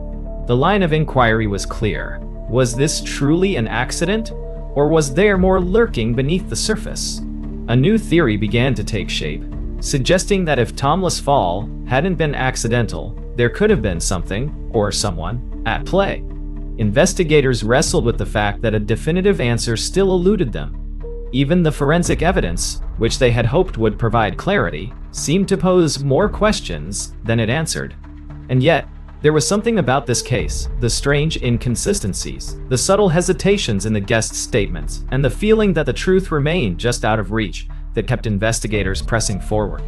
The line of inquiry was clear. Was this truly an accident, Or was there more lurking beneath the surface? A new theory began to take shape, suggesting that if Tamla's fall hadn't been accidental, there could have been something, or someone, at play. Investigators wrestled with the fact that a definitive answer still eluded them. Even the forensic evidence, which they had hoped would provide clarity, seemed to pose more questions than it answered. And yet, there was something about this case, the strange inconsistencies, the subtle hesitations in the guests' statements, and the feeling that the truth remained just out of reach, that kept investigators pressing forward.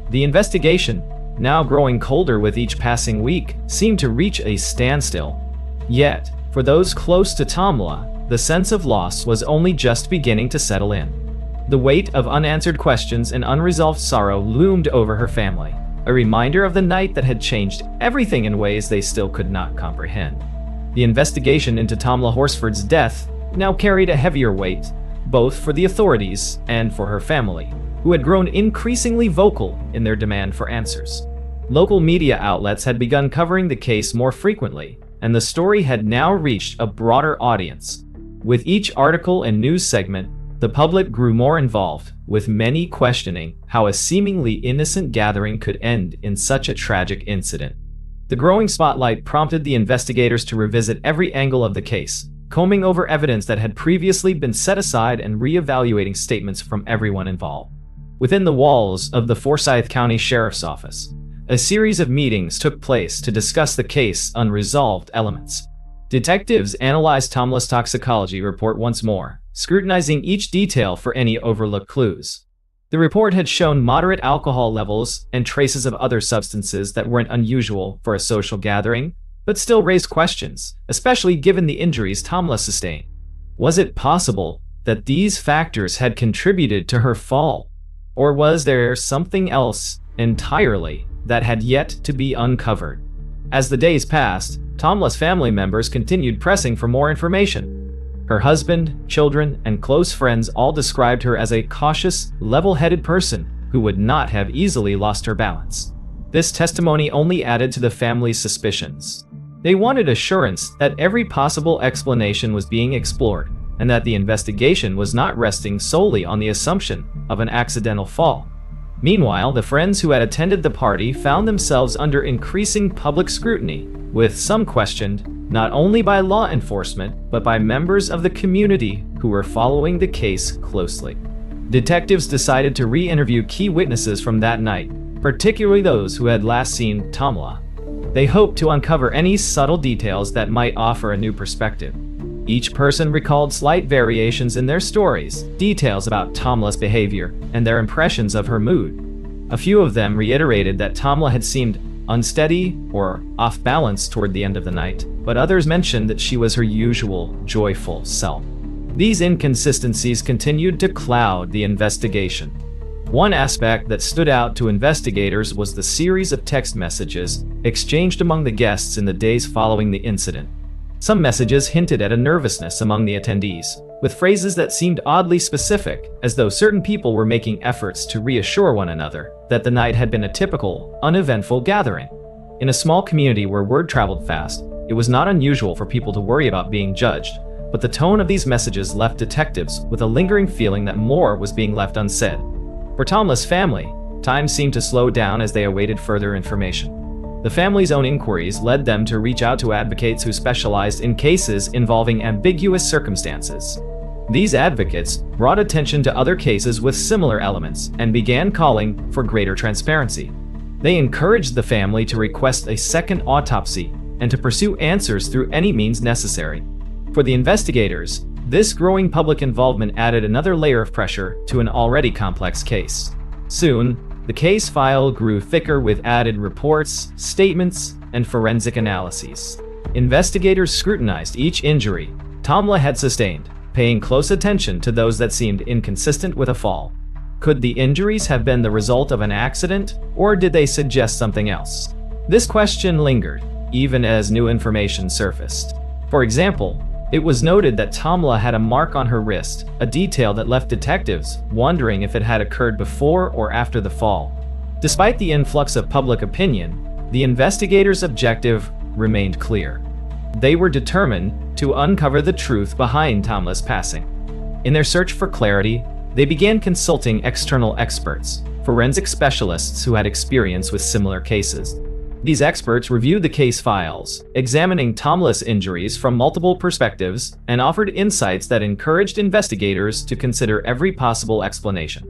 The investigation, now growing colder with each passing week, seemed to reach a standstill. Yet, for those close to Tamla, the sense of loss was only just beginning to settle in. The weight of unanswered questions and unresolved sorrow loomed over her family, a reminder of the night that had changed everything in ways they still could not comprehend. The investigation into Tamla Horsford's death now carried a heavier weight, both for the authorities and for her family, who had grown increasingly vocal in their demand for answers. Local media outlets had begun covering the case more frequently, and the story had now reached a broader audience. With each article and news segment, the public grew more involved, with many questioning how a seemingly innocent gathering could end in such a tragic incident. The growing spotlight prompted the investigators to revisit every angle of the case, combing over evidence that had previously been set aside and reevaluating statements from everyone involved. Within the walls of the Forsyth County Sheriff's Office, a series of meetings took place to discuss the case's unresolved elements. Detectives analyzed Tamla's toxicology report once more, scrutinizing each detail for any overlooked clues. The report had shown moderate alcohol levels and traces of other substances that weren't unusual for a social gathering, but still raised questions, especially given the injuries Tamla sustained. Was it possible that these factors had contributed to her fall? Or was there something else entirely that had yet to be uncovered? As the days passed, Tamla's family members continued pressing for more information. Her husband, children, and close friends all described her as a cautious, level-headed person who would not have easily lost her balance. This testimony only added to the family's suspicions. They wanted assurance that every possible explanation was being explored, and that the investigation was not resting solely on the assumption of an accidental fall. Meanwhile, the friends who had attended the party found themselves under increasing public scrutiny, with some questioned not only by law enforcement, but by members of the community who were following the case closely. Detectives decided to re-interview key witnesses from that night, particularly those who had last seen Tamla. They hoped to uncover any subtle details that might offer a new perspective. Each person recalled slight variations in their stories, details about Tamla's behavior, and their impressions of her mood. A few of them reiterated that Tamla had seemed unsteady or off balance toward the end of the night, but others mentioned that she was her usual, joyful self. These inconsistencies continued to cloud the investigation. One aspect that stood out to investigators was the series of text messages exchanged among the guests in the days following the incident. Some messages hinted at a nervousness among the attendees, with phrases that seemed oddly specific, as though certain people were making efforts to reassure one another that the night had been a typical, uneventful gathering. In a small community where word traveled fast, it was not unusual for people to worry about being judged, but the tone of these messages left detectives with a lingering feeling that more was being left unsaid. For Tamla's family, time seemed to slow down as they awaited further information. The family's own inquiries led them to reach out to advocates who specialized in cases involving ambiguous circumstances. These advocates brought attention to other cases with similar elements and began calling for greater transparency. They encouraged the family to request a second autopsy and to pursue answers through any means necessary. For the investigators, this growing public involvement added another layer of pressure to an already complex case. Soon, the case file grew thicker with added reports, statements, and forensic analyses. Investigators scrutinized each injury Tamla had sustained, paying close attention to those that seemed inconsistent with a fall. Could the injuries have been the result of an accident, or did they suggest something else? This question lingered, even as new information surfaced. For example, it was noted that Tamla had a mark on her wrist, a detail that left detectives wondering if it had occurred before or after the fall. Despite the influx of public opinion, the investigators' objective remained clear. They were determined to uncover the truth behind Tamla's passing. In their search for clarity, they began consulting external experts, forensic specialists who had experience with similar cases. These experts reviewed the case files, examining Tamla's injuries from multiple perspectives, and offered insights that encouraged investigators to consider every possible explanation.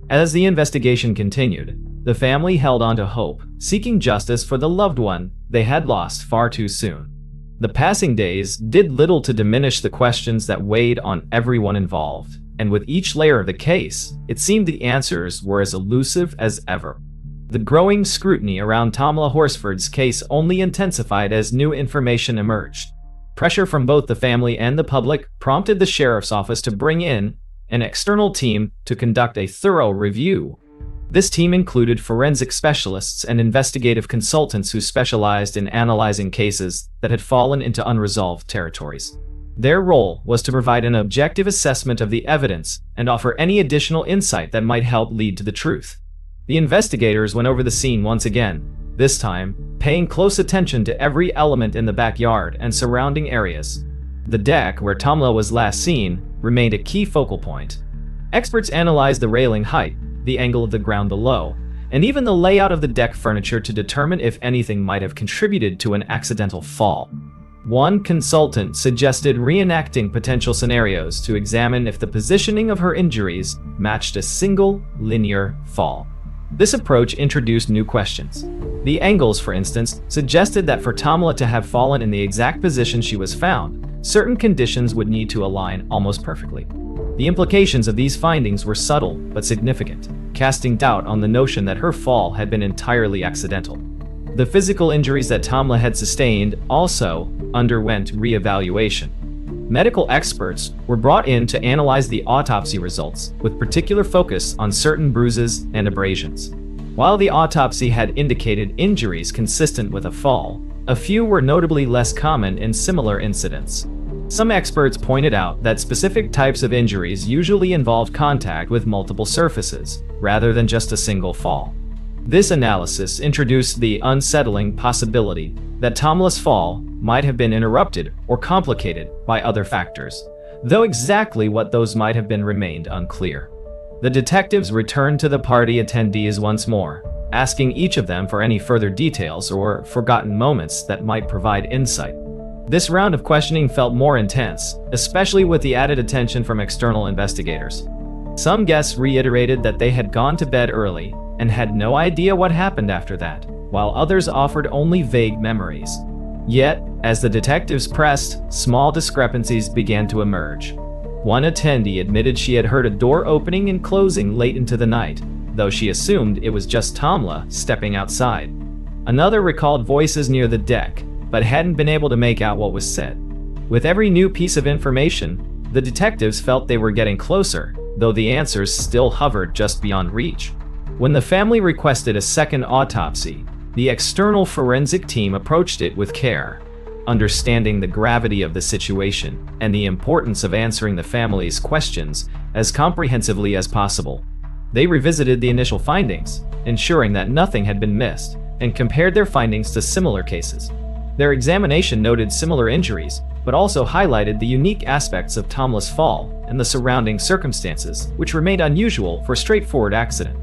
As the investigation continued, the family held on to hope, seeking justice for the loved one they had lost far too soon. The passing days did little to diminish the questions that weighed on everyone involved, and with each layer of the case, it seemed the answers were as elusive as ever. The growing scrutiny around Tamla Horsford's case only intensified as new information emerged. Pressure from both the family and the public prompted the sheriff's office to bring in an external team to conduct a thorough review. This team included forensic specialists and investigative consultants who specialized in analyzing cases that had fallen into unresolved territories. Their role was to provide an objective assessment of the evidence and offer any additional insight that might help lead to the truth. The investigators went over the scene once again, this time paying close attention to every element in the backyard and surrounding areas. The deck, where Tamla was last seen, remained a key focal point. Experts analyzed the railing height, the angle of the ground below, and even the layout of the deck furniture to determine if anything might have contributed to an accidental fall. One consultant suggested reenacting potential scenarios to examine if the positioning of her injuries matched a single, linear fall. This approach introduced new questions. The angles, for instance, suggested that for Tamla to have fallen in the exact position she was found, certain conditions would need to align almost perfectly. The implications of these findings were subtle but significant, casting doubt on the notion that her fall had been entirely accidental. The physical injuries that Tamla had sustained also underwent re-evaluation. Medical experts were brought in to analyze the autopsy results, with particular focus on certain bruises and abrasions. While the autopsy had indicated injuries consistent with a fall, a few were notably less common in similar incidents. Some experts pointed out that specific types of injuries usually involved contact with multiple surfaces, rather than just a single fall. This analysis introduced the unsettling possibility that Tamla's fall might have been interrupted or complicated by other factors, though exactly what those might have been remained unclear. The detectives returned to the party attendees once more, asking each of them for any further details or forgotten moments that might provide insight. This round of questioning felt more intense, especially with the added attention from external investigators. Some guests reiterated that they had gone to bed early and had no idea what happened after that, while others offered only vague memories. Yet, as the detectives pressed, small discrepancies began to emerge. One attendee admitted she had heard a door opening and closing late into the night, though she assumed it was just Tamla stepping outside. Another recalled voices near the deck, but hadn't been able to make out what was said. With every new piece of information, the detectives felt they were getting closer, though the answers still hovered just beyond reach. When the family requested a second autopsy, the external forensic team approached it with care. Understanding the gravity of the situation and the importance of answering the family's questions as comprehensively as possible, they revisited the initial findings, ensuring that nothing had been missed, and compared their findings to similar cases. Their examination noted similar injuries, but also highlighted the unique aspects of Tamla's fall and the surrounding circumstances, which remained unusual for a straightforward accident.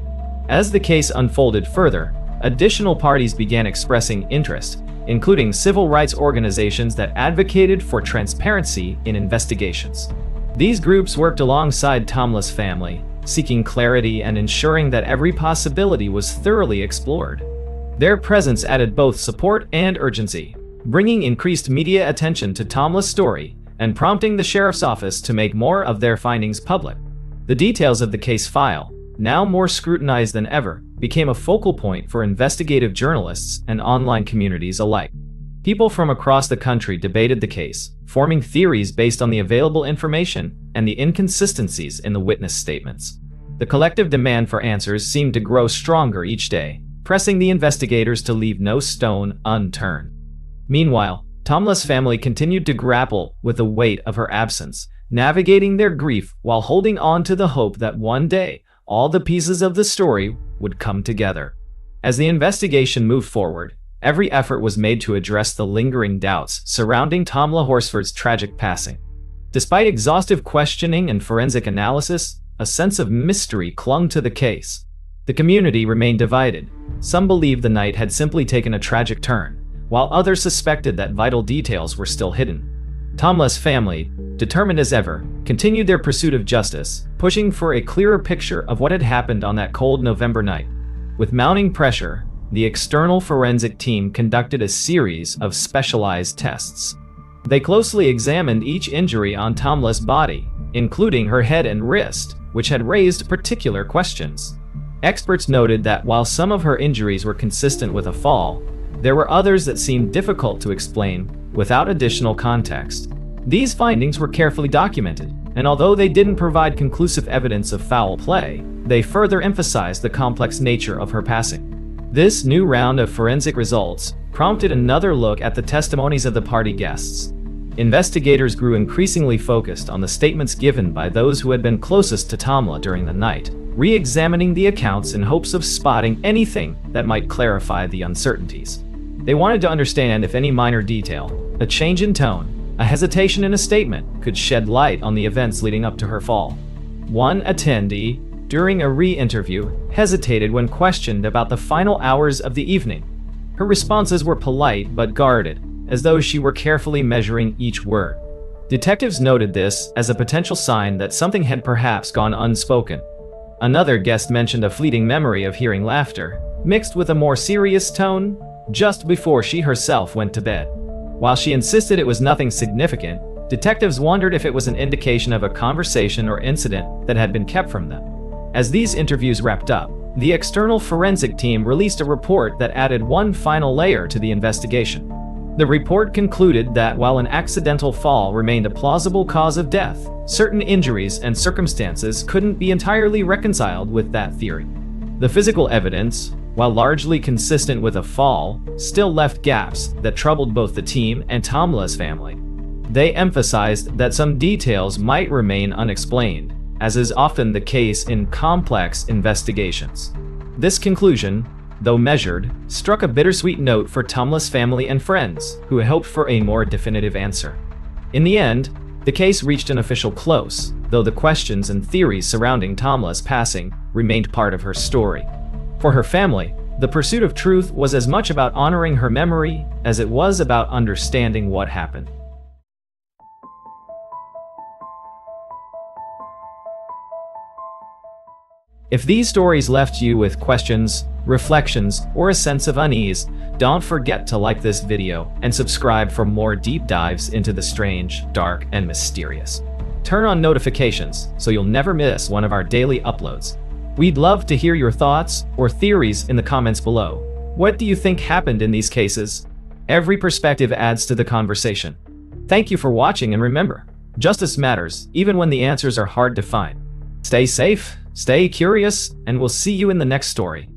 As the case unfolded further, additional parties began expressing interest, including civil rights organizations that advocated for transparency in investigations. These groups worked alongside Tamla's family, seeking clarity and ensuring that every possibility was thoroughly explored. Their presence added both support and urgency, bringing increased media attention to Tamla's story and prompting the sheriff's office to make more of their findings public. The details of the case file, now more scrutinized than ever, became a focal point for investigative journalists and online communities alike. People from across the country debated the case, forming theories based on the available information and the inconsistencies in the witness statements. The collective demand for answers seemed to grow stronger each day, pressing the investigators to leave no stone unturned. Meanwhile, Tamla's family continued to grapple with the weight of her absence, navigating their grief while holding on to the hope that one day, all the pieces of the story would come together. As the investigation moved forward, every effort was made to address the lingering doubts surrounding Tamla Horsford's tragic passing. Despite exhaustive questioning and forensic analysis, a sense of mystery clung to the case. The community remained divided. Some believed the night had simply taken a tragic turn, while others suspected that vital details were still hidden. Tamla's family, determined as ever, continued their pursuit of justice, pushing for a clearer picture of what had happened on that cold November night. With mounting pressure, the external forensic team conducted a series of specialized tests. They closely examined each injury on Tamla's body, including her head and wrist, which had raised particular questions. Experts noted that while some of her injuries were consistent with a fall, there were others that seemed difficult to explain without additional context. These findings were carefully documented, and although they didn't provide conclusive evidence of foul play, they further emphasized the complex nature of her passing. This new round of forensic results prompted another look at the testimonies of the party guests. Investigators grew increasingly focused on the statements given by those who had been closest to Tamla during the night, re-examining the accounts in hopes of spotting anything that might clarify the uncertainties. They wanted to understand if any minor detail, a change in tone, a hesitation in a statement could shed light on the events leading up to her fall. One attendee, during a re-interview, hesitated when questioned about the final hours of the evening. Her responses were polite but guarded, as though she were carefully measuring each word. Detectives noted this as a potential sign that something had perhaps gone unspoken. Another guest mentioned a fleeting memory of hearing laughter, mixed with a more serious tone, just before she herself went to bed. While she insisted it was nothing significant, detectives wondered if it was an indication of a conversation or incident that had been kept from them. As these interviews wrapped up, the external forensic team released a report that added one final layer to the investigation. The report concluded that while an accidental fall remained a plausible cause of death, certain injuries and circumstances couldn't be entirely reconciled with that theory. The physical evidence, while largely consistent with a fall, still left gaps that troubled both the team and Tamla's family. They emphasized that some details might remain unexplained, as is often the case in complex investigations. This conclusion, though measured, struck a bittersweet note for Tamla's family and friends, who had hoped for a more definitive answer. In the end, the case reached an official close, though the questions and theories surrounding Tamla's passing remained part of her story. For her family, the pursuit of truth was as much about honoring her memory as it was about understanding what happened. If these stories left you with questions, reflections, or a sense of unease, don't forget to like this video and subscribe for more deep dives into the strange, dark, and mysterious. Turn on notifications so you'll never miss one of our daily uploads. We'd love to hear your thoughts or theories in the comments below. What do you think happened in these cases? Every perspective adds to the conversation. Thank you for watching, and remember, justice matters even when the answers are hard to find. Stay safe, stay curious, and we'll see you in the next story.